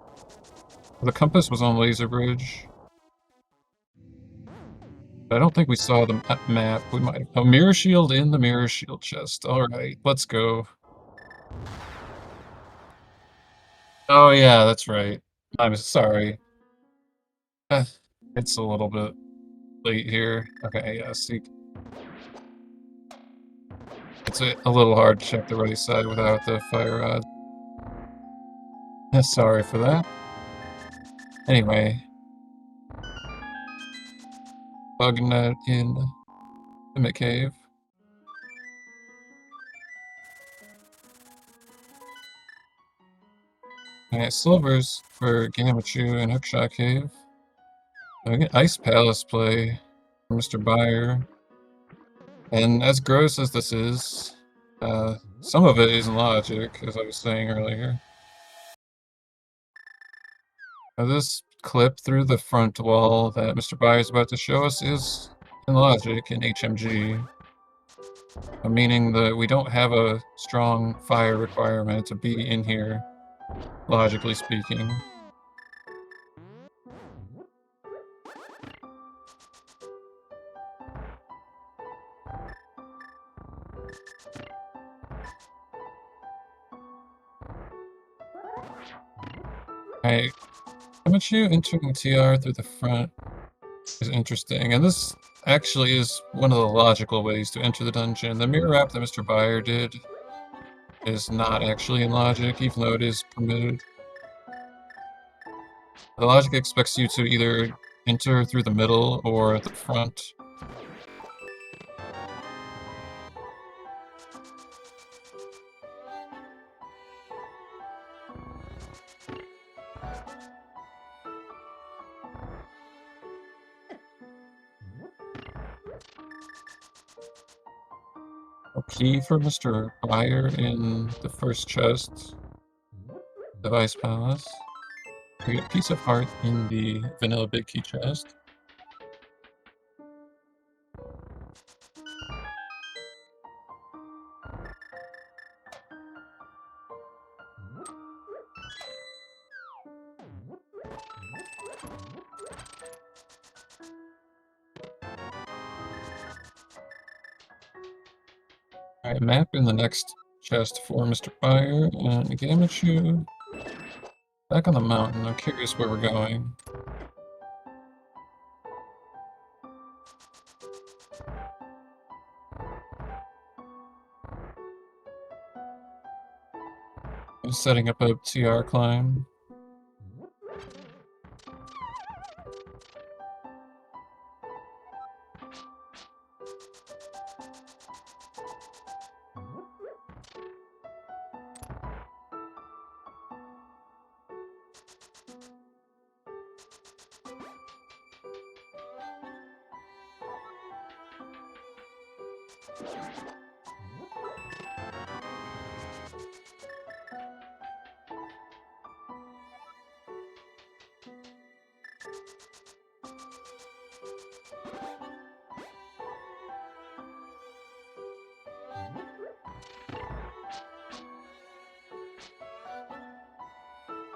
The compass was on Laser Bridge. I don't think we saw the map. We might have. Oh, mirror shield in the mirror shield chest. Alright, let's go. Oh yeah, that's right. I'm sorry. It's a little bit late here. Okay, yeah, see. It's a little hard to check the right side without the fire rod. Sorry for that. Anyway. Bug net in the cave. Alright, silvers for Gammachuu and Hookshot Cave. We get Ice Palace play for MrByer. And as gross as this is, some of it isn't logic, as I was saying earlier. Now this clip through the front wall that MrByer is about to show us is in logic in HMG. Meaning that we don't have a strong fire requirement to be in here, logically speaking. Alright, Gammachuu entering TR through the front is interesting, and this actually is one of the logical ways to enter the dungeon. The mirror wrap that MrByer did is not actually in logic, even though it is permitted. The logic expects you to either enter through the middle or the front. A key for MrByer in the first chest, Device Palace. We get Piece of Heart in the vanilla big key chest. Alright, map in the next chest for MrByer and Gammachuu. Back on the mountain, I'm curious where we're going. I'm setting up a TR climb.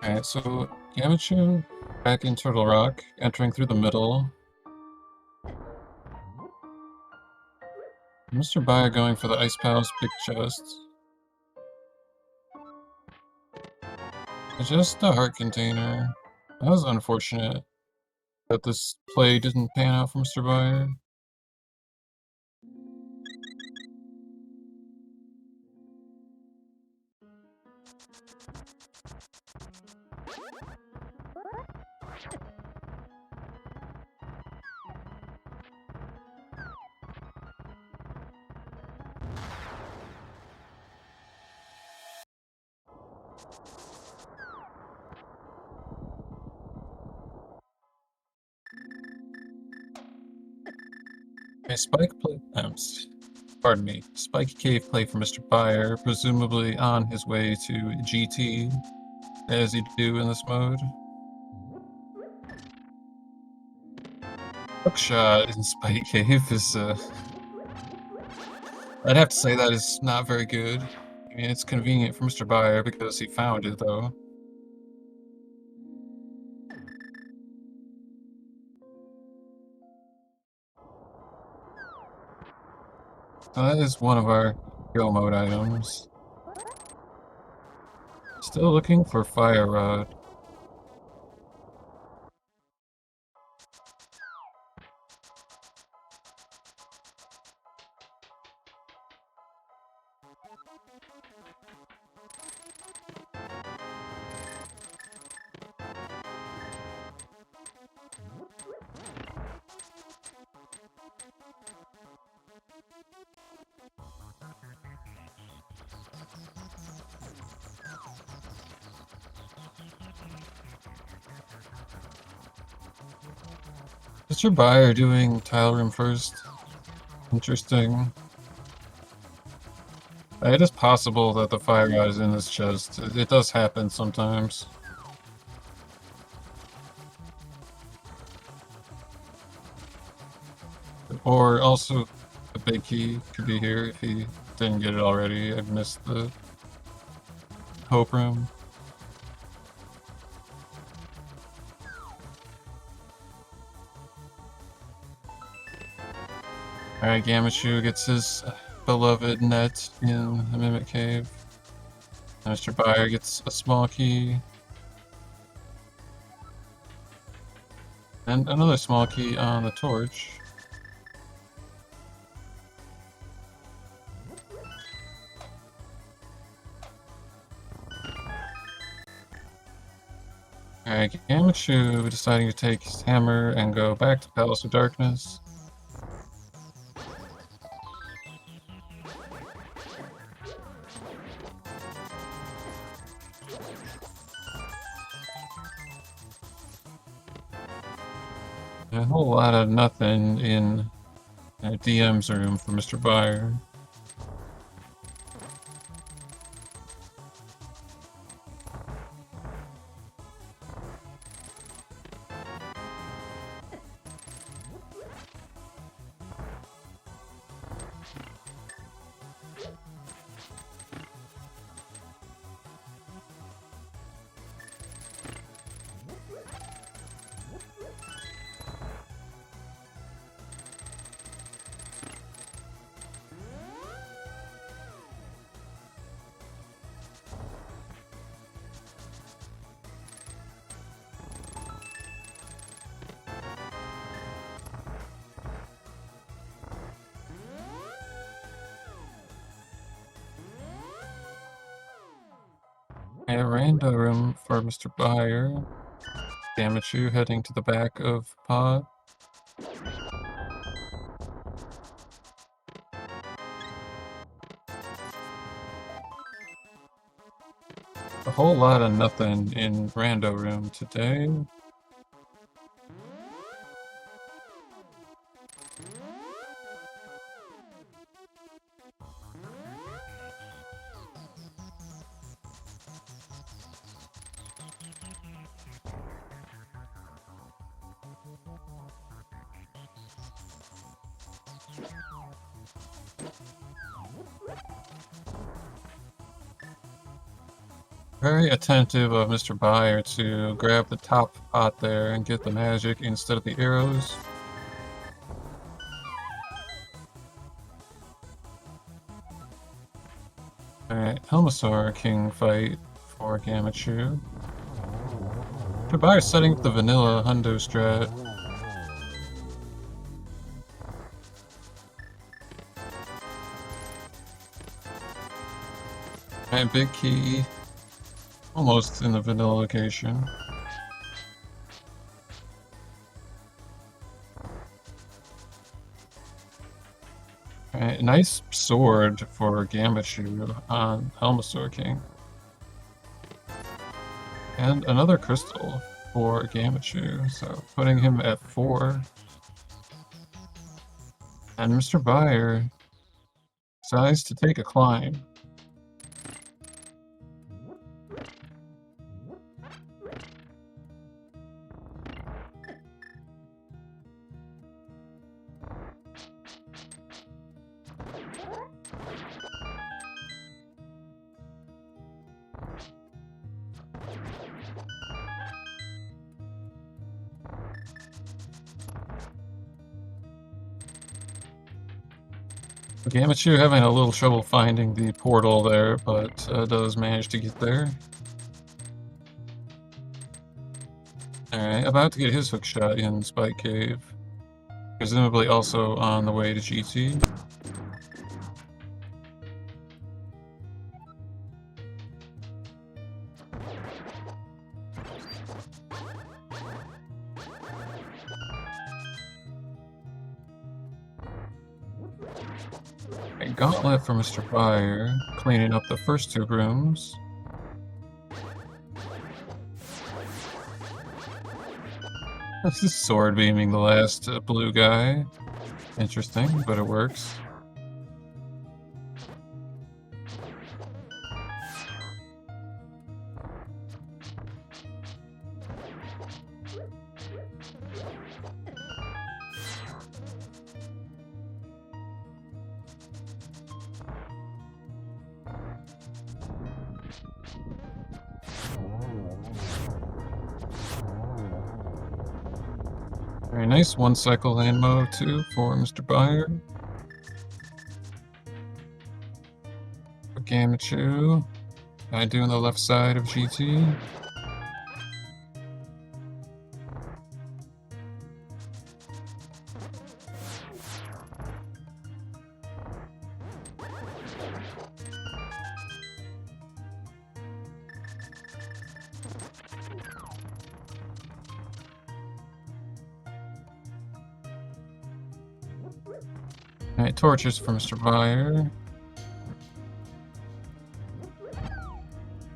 Alright, so Gammachuu back in Turtle Rock, entering through the middle. MrByer going for the Ice Palace big chest. It's just a heart container. That was unfortunate that this play didn't pan out for MrByer. A Spike play, pardon me, Spike Cave play for MrByer, presumably on his way to GT, as you do in this mode. Hookshot in Spike Cave is, I'd have to say that is not very good. I mean, it's convenient for MrByer because he found it, though. So that is one of our go mode items. Still looking for Fire Rod. MrByer doing tile room first. Interesting. It is possible that the Fire Rod is in this chest. It does happen sometimes. Or also, the big key could be here if he didn't get it already. I missed the Hope Room. Alright, Gammachuu gets his beloved net in the Mimic Cave. MrByer gets a small key. And another small key on the torch. Alright, Gammachuu deciding to take his hammer and go back to Palace of Darkness. A whole lot of nothing in DM's room for MrByer. A rando room for MrByer. Gammachuu heading to the back of pod. A whole lot of nothing in rando room today. Very attentive of MrByer to grab the top pot there and get the magic instead of the arrows. Alright, Helmasaur King fight for Gammachuu. MrByer setting up the vanilla hundo strat. Alright, big key. Almost in the vanilla location. Alright, nice sword for Gammachuu on Helmasaur King. And another crystal for Gammachuu, so putting him at 4. And MrByer decides to take a climb. Gammachuu having a little trouble finding the portal there, but does manage to get there. Alright, about to get his hook shot in Spike Cave. Presumably also on the way to GT. A gauntlet for MrByer, cleaning up the first 2 rooms. This is sword beaming the last blue guy. Interesting, but it works. Very nice 1 cycle land mode too for MrByer. Gammachuu, I do on the left side of GT. Alright, torches for MrByer.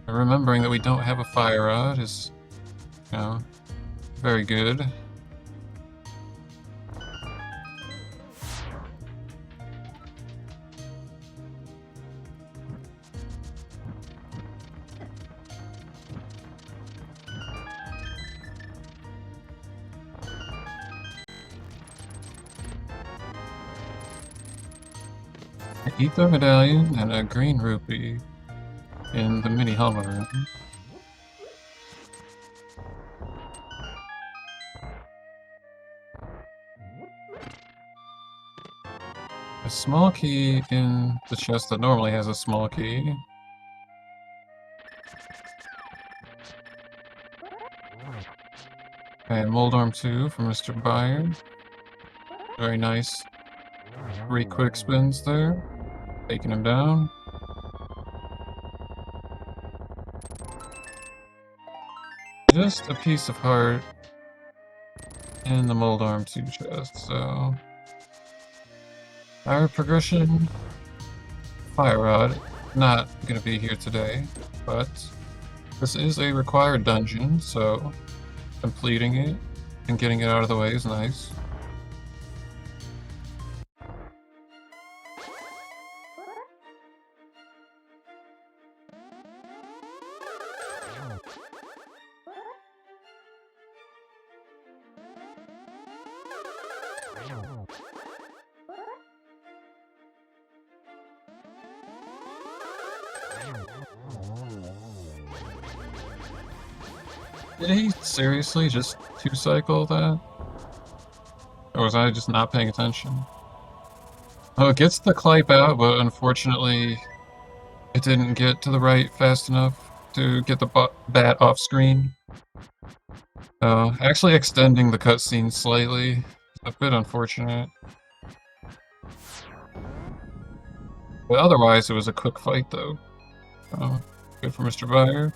Remembering that we don't have a fire rod is, you know, very good. An ether medallion and a green rupee in the mini helmet room. A small key in the chest that normally has a small key. And Moldorm 2 from MrByer. Very nice. 3 quick spins there. Taking him down. just a piece of heart in the Mold Arm 2 chest, so... Our progression... Fire Rod, not gonna be here today, but this is a required dungeon, so completing it and getting it out of the way is nice. Did he seriously just two-cycle that? Or was I just not paying attention? Oh, it gets the Clipe out, but unfortunately it didn't get to the right fast enough to get the bat off screen. Actually extending the cutscene slightly is a bit unfortunate. But otherwise it was a quick fight though. Good for MrByer.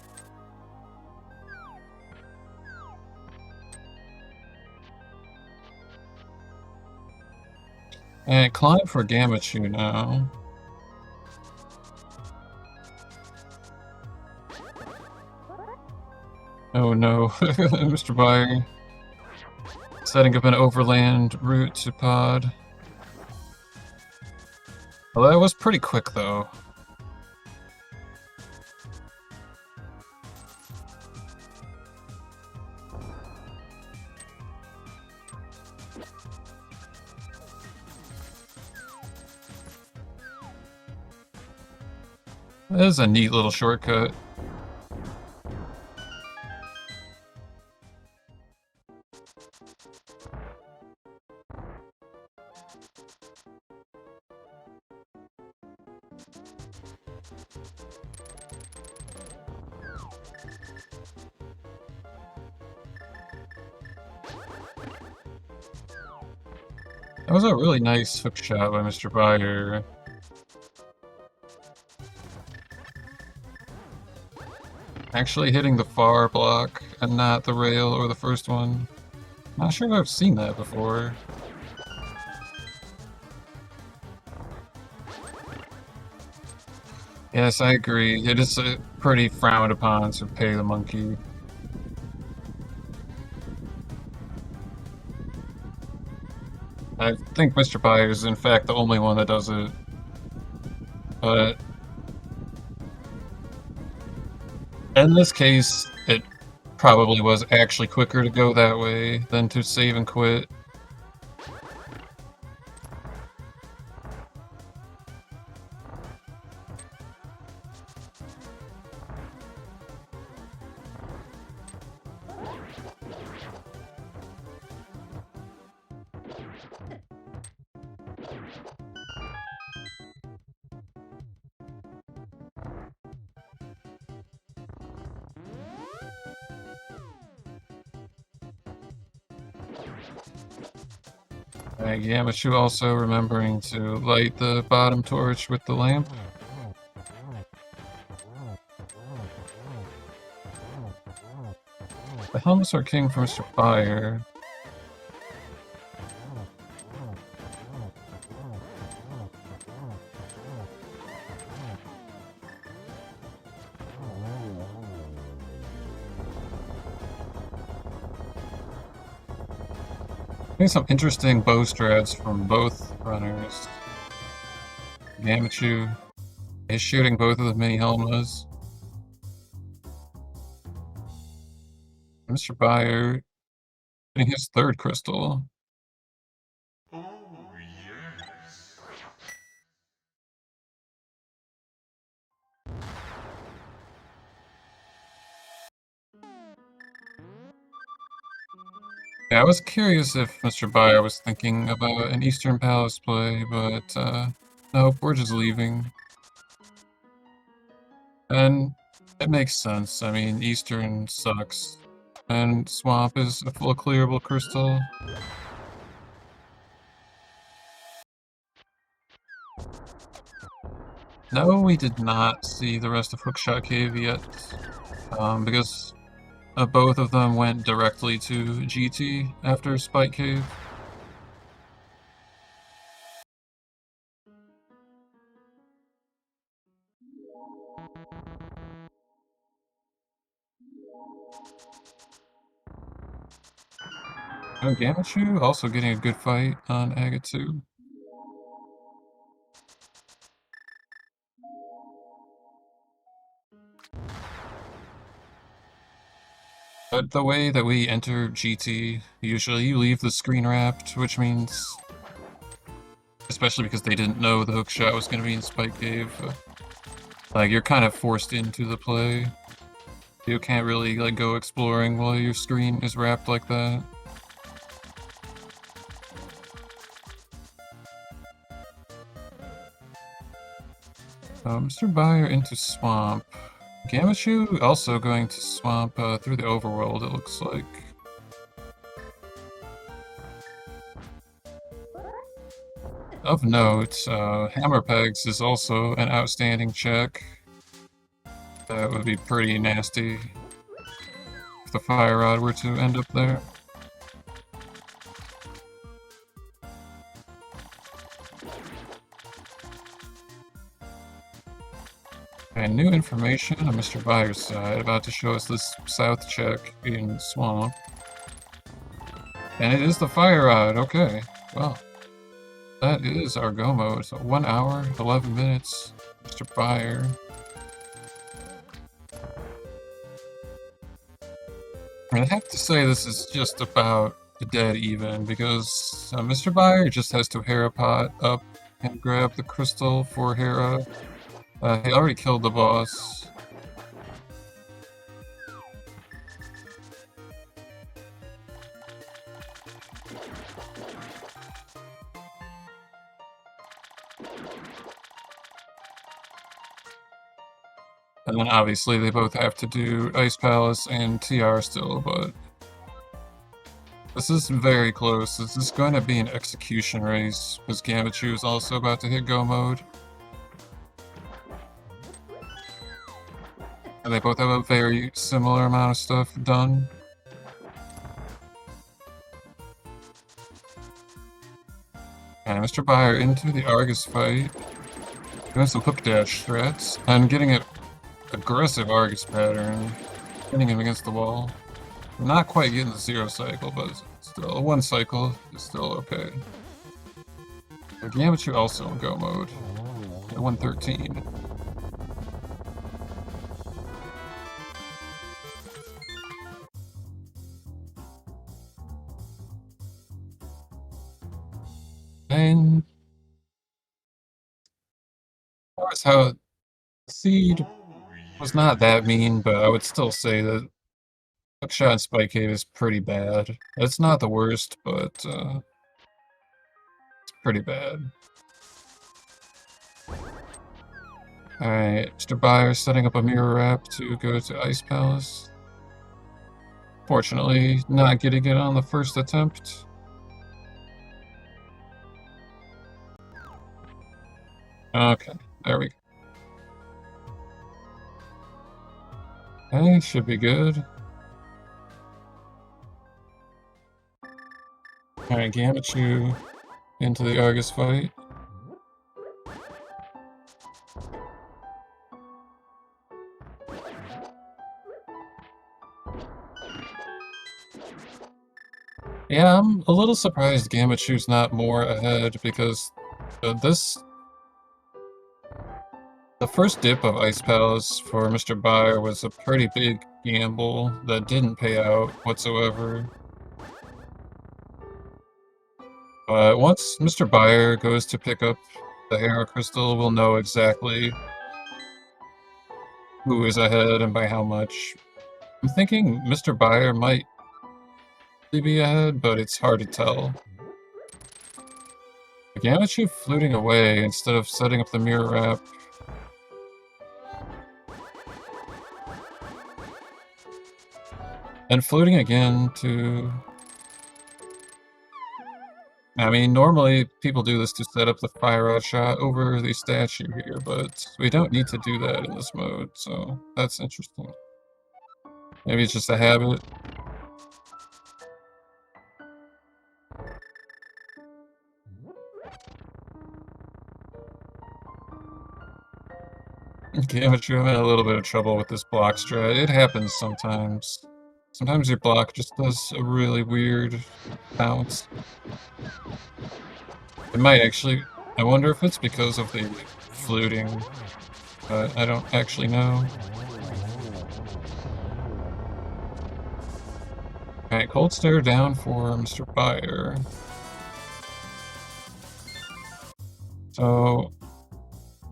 And climb for Gammachuu now. Oh no, MrByer. Setting up an overland route to pod. Well, that was pretty quick though. That is a neat little shortcut. That was a really nice hook shot by MrByer. Actually hitting the far block and not the rail or the first one. Not sure if I've seen that before. Yes, I agree. It is pretty frowned upon to pay the monkey. I think MrByer is in fact the only one that does it. But in this case, it probably was actually quicker to go that way than to save and quit. Gammachuu also remembering to light the bottom torch with the lamp. The helmets are king for MrByer. Some interesting bow strats from both runners. Gammachuu is shooting both of the mini helmas. MrByer getting his third crystal. Oh, yes. Yeah, I was curious if MrByer was thinking about an Eastern Palace play, but nope, we're just leaving. And it makes sense. I mean, Eastern sucks. And Swamp is a full clearable crystal. No, we did not see the rest of Hookshot Cave yet. Because Both of them went directly to GT after Spike Cave. Oh, Gammachuu also getting a good fight on Aga 2. But the way that we enter GT, usually you leave the screen wrapped, which means, especially because they didn't know the hook shot was going to be in Spike Cave, like you're kind of forced into the play. You can't really like go exploring while your screen is wrapped like that. MrByer into Swamp. Gammachuu also going to Swamp through the overworld, it looks like. Of note, Hammer Pegs is also an outstanding check. That would be pretty nasty if the Fire Rod were to end up there. And new information on MrByer's side, about to show us this south check in Swamp. And it is the Fire Rod, okay. Well, that is our go mode. So 1 hour, 11 minutes, MrByer. I have to say this is just about dead even, because MrByer just has to Hera pot up and grab the crystal for Hera. He already killed the boss. And then obviously they both have to do Ice Palace and TR still, but this is very close. This is going to be an execution race, because Gammachuu is also about to hit go mode. And they both have a very similar amount of stuff done. And MrByer into the Argus fight. Doing some hook dash threats, and getting an aggressive Argus pattern. Hitting him against the wall. Not quite getting the 0 cycle, but still, 1 cycle is still okay. Gammachuu also in go mode. At 113. And as far as how Seed was not that mean, but I would still say that Hookshot and Spike Cave is pretty bad. It's not the worst, but it's pretty bad. Alright, MrByer setting up a mirror wrap to go to Ice Palace. Fortunately, not getting it on the first attempt. Okay, there we go. Okay, should be good. Alright, Gammachuu into the Argus fight. Yeah, I'm a little surprised Gammachew's not more ahead, because the first dip of Ice Palace for MrByer was a pretty big gamble that didn't pay out whatsoever. But once MrByer goes to pick up the Hera Crystal, we'll know exactly who is ahead and by how much. I'm thinking MrByer might be ahead, but it's hard to tell. Gammachuu fluting away instead of setting up the mirror wrap. And floating again to... I mean, normally people do this to set up the Fire Rod shot over the statue here, but we don't need to do that in this mode, so that's interesting. Maybe it's just a habit. Gammachuu, I'm having a little bit of trouble with this block strat. It happens sometimes. Sometimes your block just does a really weird bounce. It might actually... I wonder if it's because of the fluting, but I don't actually know. Alright, cold stare down for MrByer. So,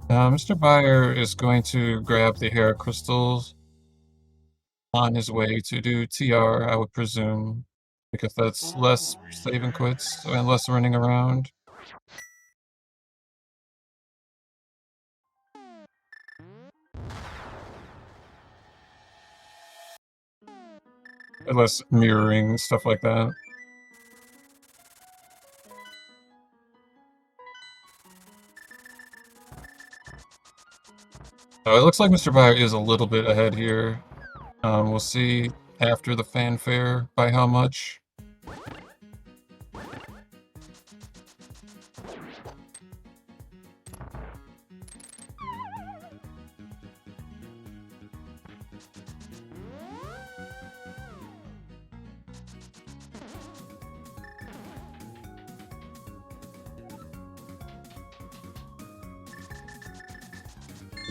MrByer is going to grab the hair crystals on his way to do TR, I would presume, because that's less save and quits and less running around. And less mirroring, stuff like that. Oh, it looks like MrByer is a little bit ahead here. We'll see after the fanfare by how much.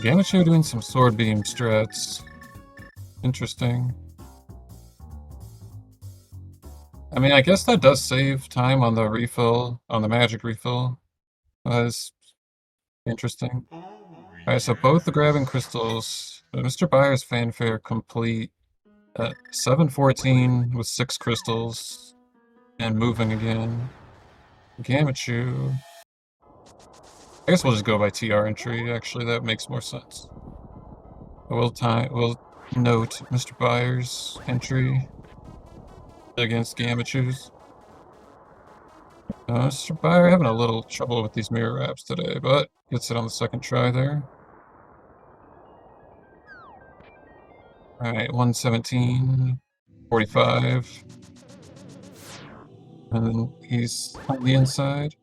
Gammachuu doing some sword beam strats. Interesting. I mean, I guess that does save time on the refill, on the magic refill. That's interesting. Alright, so both the grabbing crystals. MrByer's fanfare complete at 7:14 with 6 crystals and moving again. Gammachuu. I guess we'll just go by TR entry, actually, that makes more sense. We'll note MrByer's entry against Gammachoo's. MrByer having a little trouble with these mirror wraps today, but gets it on the second try there. Alright, 117, 45. And then he's on the inside.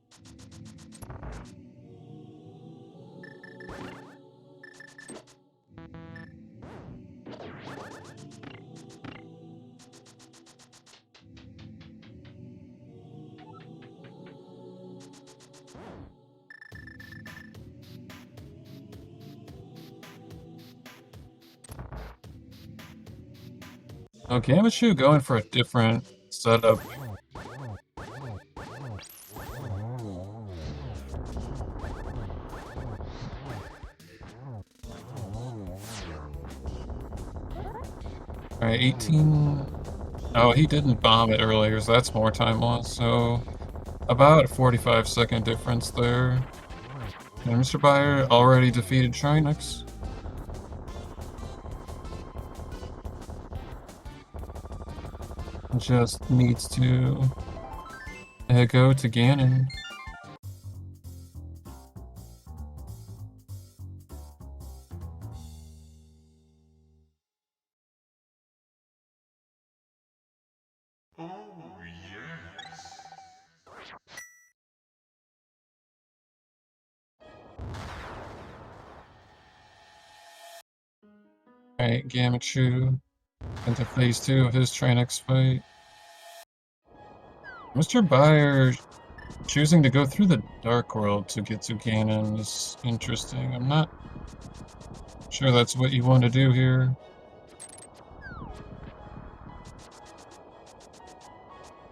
Oh, Gammachuu going for a different setup. Alright, 18... Oh, he didn't bomb it earlier, so that's more time lost, so... About a 45-second difference there. And MrByer already defeated Trinix. Just needs to go to Ganon. Oh, yes. Alright, Gammachuu into phase 2 of his Trinix fight. MrByer choosing to go through the Dark World to get to Ganon is interesting. I'm not sure that's what you want to do here.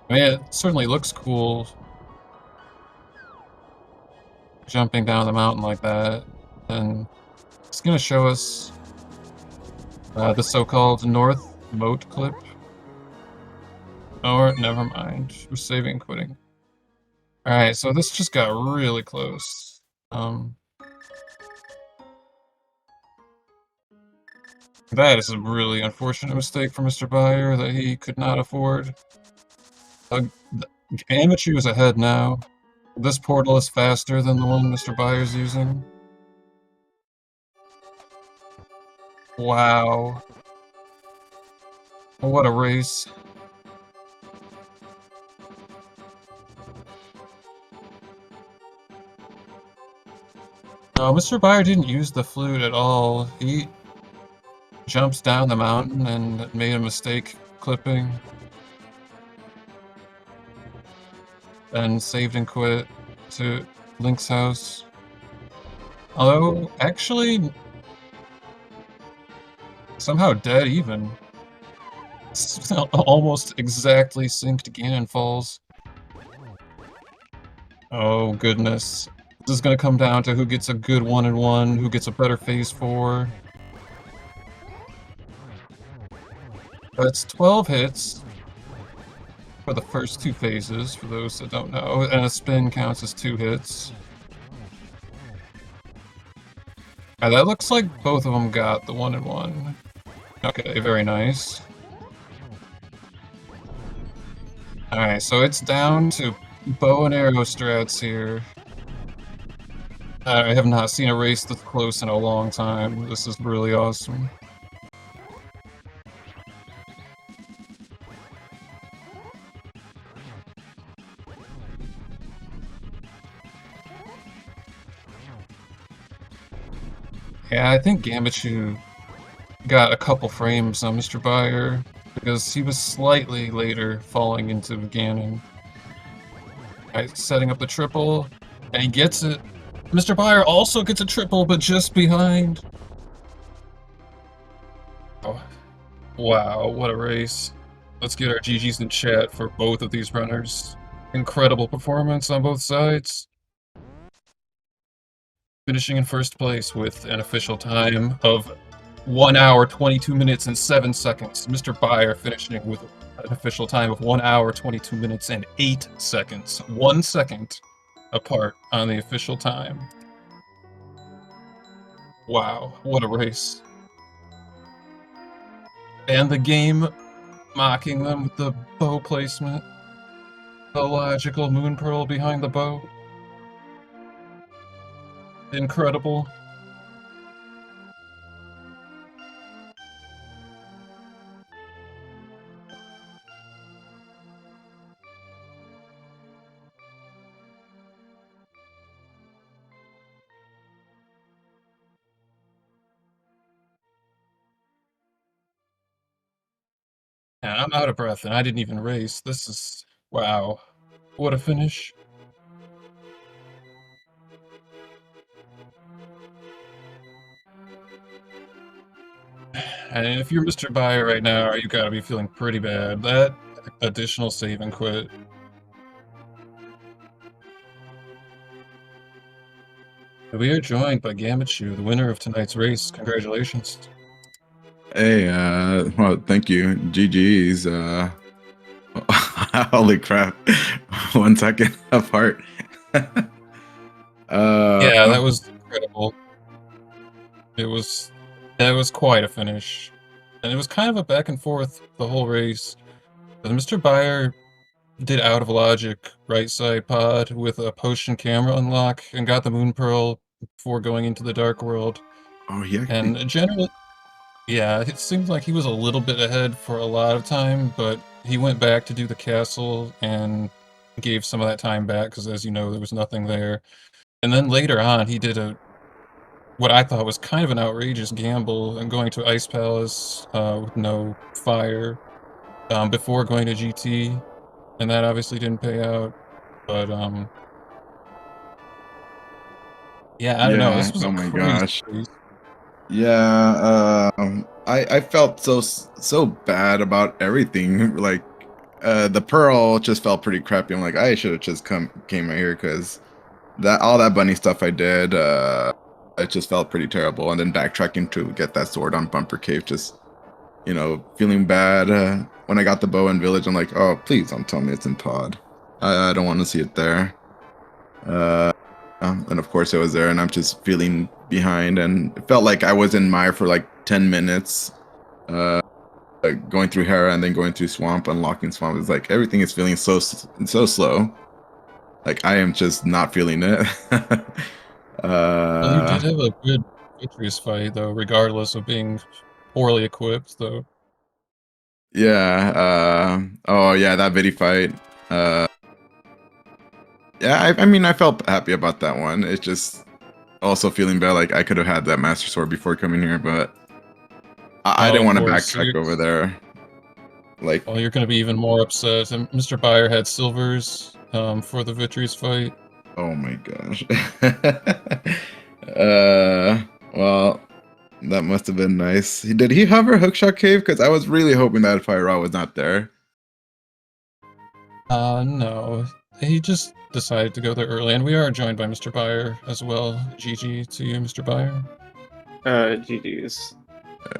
I mean, it certainly looks cool jumping down the mountain like that. And it's going to show us the so-called North Moat clip. Or, never mind. We're saving and quitting. Alright, so this just got really close. That is a really unfortunate mistake for MrByer that he could not afford. Gammachuu is ahead now. This portal is faster than the one MrByer's using. Wow. What a race. No, MrByer didn't use the flute at all. He jumps down the mountain and made a mistake clipping. And saved and quit to Link's house. Although, actually, somehow dead even. Almost exactly synced Ganon falls. Oh goodness. This is gonna come down to who gets a good 1-in-1, who gets a better phase 4. That's 12 hits for the first 2 phases, for those that don't know, and a spin counts as 2 hits. That looks like both of them got the 1-in-1. Okay, very nice. Alright, so it's down to bow and arrow strats here. I have not seen a race this close in a long time. This is really awesome. Yeah, I think Gammachuu got a couple frames on MrByer because he was slightly later falling into Ganon. Right, setting up the triple, and he gets it. MrByer also gets a triple, but just behind. Oh, wow, what a race. Let's get our GGs in chat for both of these runners. Incredible performance on both sides. Finishing in first place with an official time of 1 hour, 22 minutes, and 7 seconds. MrByer finishing with an official time of 1 hour, 22 minutes, and 8 seconds. 1 second apart on the official time. Wow, what a race. And the game mocking them with the bow placement. The logical moon pearl behind the bow. Incredible. Yeah, I'm out of breath and I didn't even race. This is... wow. What a finish. And if you're MrByer right now, you gotta be feeling pretty bad. That additional save and quit. We are joined by Gammachuu, the winner of tonight's race. Congratulations. Hey, well, thank you. GG's. Holy crap. 1 second apart. Yeah, that was incredible. That was quite a finish. And it was kind of a back and forth the whole race. But MrByer did out of logic right side pod with a potion camera unlock and got the moon pearl before going into the dark world. Oh, yeah. And generally, yeah, it seemed like he was a little bit ahead for a lot of time, but he went back to do the castle and gave some of that time back because, as you know, there was nothing there. And then later on, he did what I thought was kind of an outrageous gamble and going to Ice Palace with no fire before going to GT, and that obviously didn't pay out. But yeah, I don't know. Yeah. This was a Oh my crazy gosh. race. Yeah. I felt so bad about everything. Like, the pearl just felt pretty crappy. I'm like, I should have just came out here because all that bunny stuff I did, it just felt pretty terrible. And then backtracking to get that sword on Bumper Cave, just feeling bad. When I got the bow in Village, I'm like, oh, please don't tell me it's in Pod. I don't want to see it there. And of course it was there, and I'm just feeling behind, and it felt like I was in mire for like 10 minutes, going through Hera and then going through Swamp, unlocking Swamp. It's like everything is feeling so slow. Like I am just not feeling it. Well, you did have a good Vitreous fight, though, regardless of being poorly equipped, though. Yeah. Oh yeah, that Vidi fight. Yeah, I mean, I felt happy about that one. It's just also feeling bad, like I could have had that Master Sword before coming here, but I Oh, didn't of want to course. backtrack over there. Like, Well, you're going to be even more upset. And MrByer had silvers for the Vitreous fight. oh my gosh. Well, that must have been nice. Did he hover Hookshot Cave? Because I was really hoping that Fire Rod was not there. No. He just decided to go there early, and we are joined by MrByer as well. GG to you, MrByer. GG's.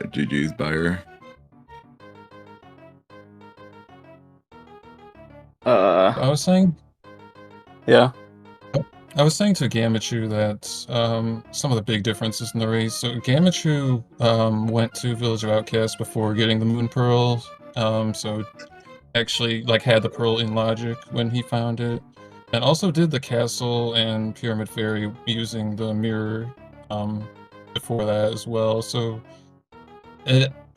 GG's buyer. I was saying Yeah. I was saying to Gammachuu that some of the big differences in the race. So Gammachuu went to Village of Outcasts before getting the Moon Pearl. So actually like had the pearl in logic when he found it, and also did the castle and Pyramid Fairy using the mirror before that as well. So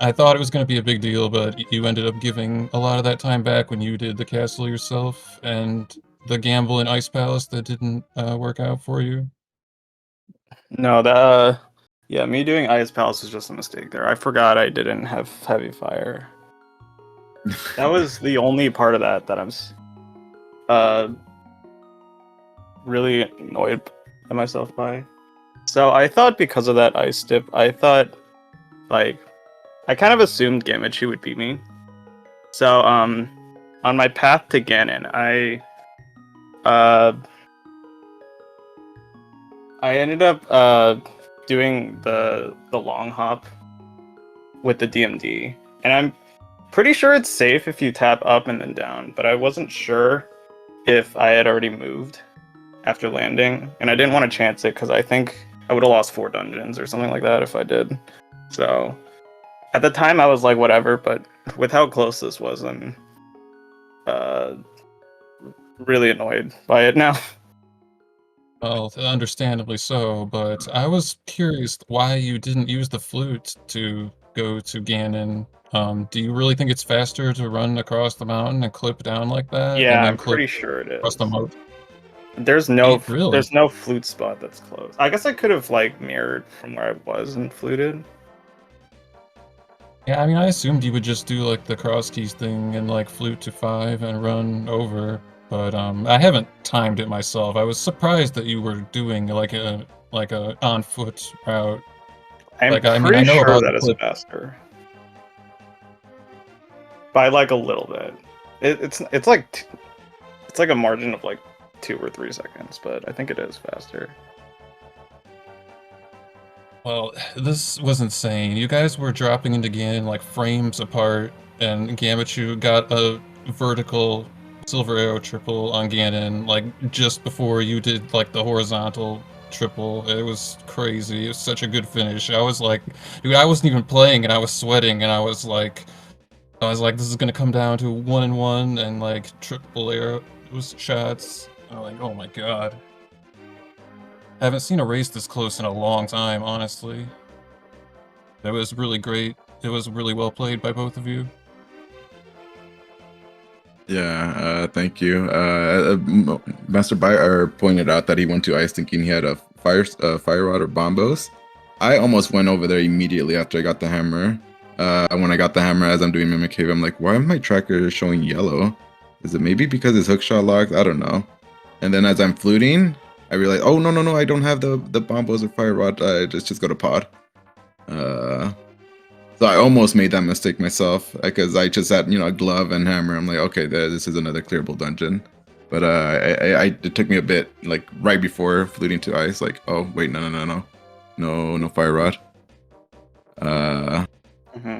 I thought it was going to be a big deal, but you ended up giving a lot of that time back when you did the castle yourself, and the gamble in Ice Palace that didn't work out for you. No, yeah, me doing Ice Palace was just a mistake there. I forgot I didn't have Heavy Fire. That was the only part of that I'm really annoyed at myself by. So I thought because of that ice dip, I thought like I kind of assumed Gammachuu would beat me. So on my path to Ganon, I ended up doing the long hop with the DMD, and I'm pretty sure it's safe if you tap up and then down, but I wasn't sure if I had already moved after landing, and I didn't want to chance it because I think I would have lost 4 dungeons or something like that if I did. So at the time I was like, whatever, but with how close this was, I'm really annoyed by it now. Well, understandably so, but I was curious why you didn't use the flute to go to Ganon. Do you really think it's faster to run across the mountain and clip down like that, and Yeah, then I'm clip pretty sure it across the is. moat? Really? There's no flute spot that's close. I guess I could have like mirrored from where I was and fluted. Yeah, I mean, I assumed you would just do like the cross keys thing and like flute to 5 and run over, but I haven't timed it myself. I was surprised that you were doing like a on foot route. I'm Like, I mean, I pretty know sure about the that is clip. faster by like a little bit. It's like it's like a margin of like 2 or 3 seconds, but I think it is faster. Well, this was insane. You guys were dropping into Ganon like frames apart, and Gammachuu got a vertical silver arrow triple on Ganon like just before you did like the horizontal triple. It was crazy. It was such a good finish. I was like, dude, I wasn't even playing and I was sweating and I was like, this is gonna come down to 1-1 and like triple arrow shots. I'm like, oh my god. I haven't seen a race this close in a long time, honestly. It was really great. It was really well played by both of you. Yeah, thank you. Master Buyer pointed out that he went to ice thinking he had a fire rod or bombos. I almost went over there immediately after I got the hammer. When I got the hammer as I'm doing Mimic Cave, I'm like, why is my tracker showing yellow? Is it maybe because it's hookshot locked? I don't know. And then as I'm fluting, I realize, oh no, I don't have the bombos or fire rod. Just go to pod. So I almost made that mistake myself because I just had a glove and hammer. I'm like, okay, this is another clearable dungeon. But it took me a bit, like right before fluting to ice, like, oh wait, no fire rod. Mm-hmm.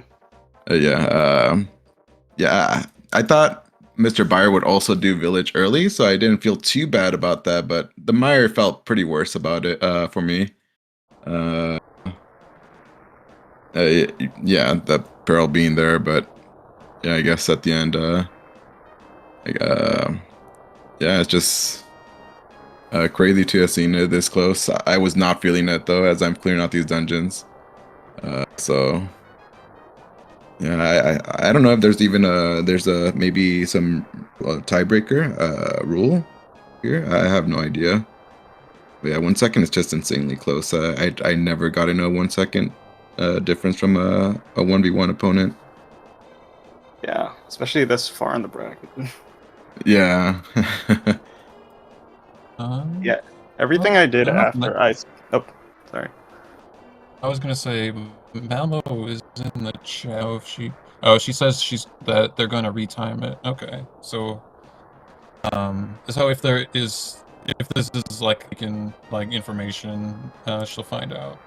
Yeah. I thought MrByer would also do village early, so I didn't feel too bad about that. But the Mire felt pretty worse about it for me. Uh, yeah, the Pearl being there, but yeah, I guess at the end, yeah, it's just crazy to have seen it this close. I was not feeling it though, as I'm clearing out these dungeons. So Yeah, I don't know if there's even there's a maybe some tiebreaker rule here. I have no idea. But yeah, 1 second is just insanely close. I never got in a 1 second difference from a 1v1 opponent. Yeah, especially this far in the bracket. Yeah. Yeah, everything Well, I did I don't know. after I. Oh, sorry. I was gonna say Malmo is in the chat. Oh, if she, oh, she says that they're gonna retime it. Okay, so if there is, if this is like information, she'll find out.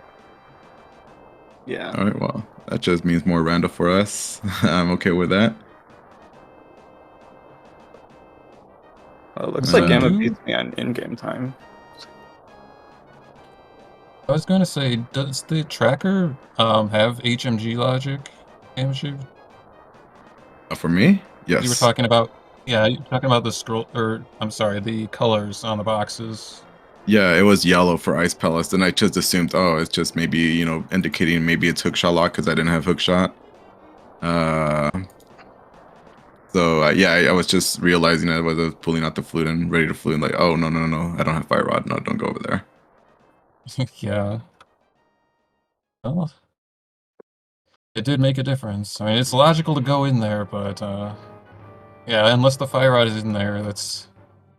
Yeah. All right. Well, that just means more random for us. I'm okay with that. Well, it looks like So Gamma do beats me on in-game time. I was gonna say, does the tracker have HMG logic, Gammachuu? For me, You were yes. talking about, yeah, you were talking about the scroll, or I'm sorry, the colors on the boxes. Yeah, it was yellow for Ice Palace, and I just assumed, oh, it's just maybe, indicating maybe it's hookshot lock because I didn't have hookshot. Uh, yeah, I was just realizing I was pulling out the flute and ready to flute, and like, oh, no, no, no, I don't have fire rod. No, don't go over there. Yeah. Well, it did make a difference. I mean, it's logical to go in there, but yeah, unless the fire rod is in there, that's,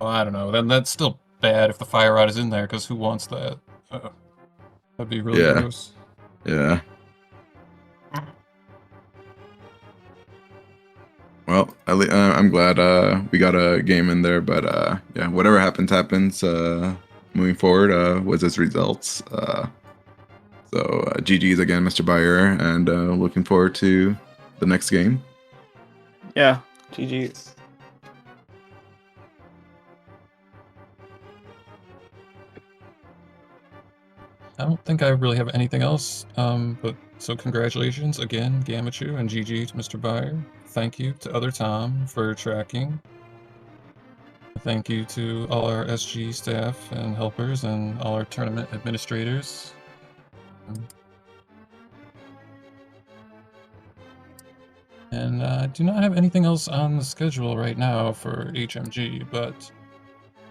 well, I don't know. Then that's still bad if the fire rod is in there, because who wants that? That'd be really Yeah, gross. yeah. Well, I'm glad we got a game in there, but yeah, whatever happens, happens. Moving forward, was its results. GG's again, MrByer, and looking forward to the next game. Yeah, GG's. I don't think I really have anything else. But so congratulations again, Gammachuu, and GG to MrByer. Thank you to Other Tom for tracking. Thank you to all our SG staff and helpers and all our tournament administrators. And I do not have anything else on the schedule right now for HMG, but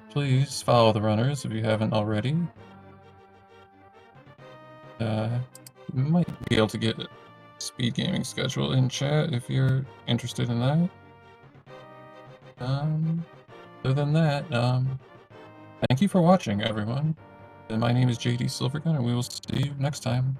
please follow the runners if you haven't already. You might be able to get a SpeedGaming schedule in chat if you're interested in that. Other than that, thank you for watching, everyone. And my name is JD Silvergun, and we will see you next time.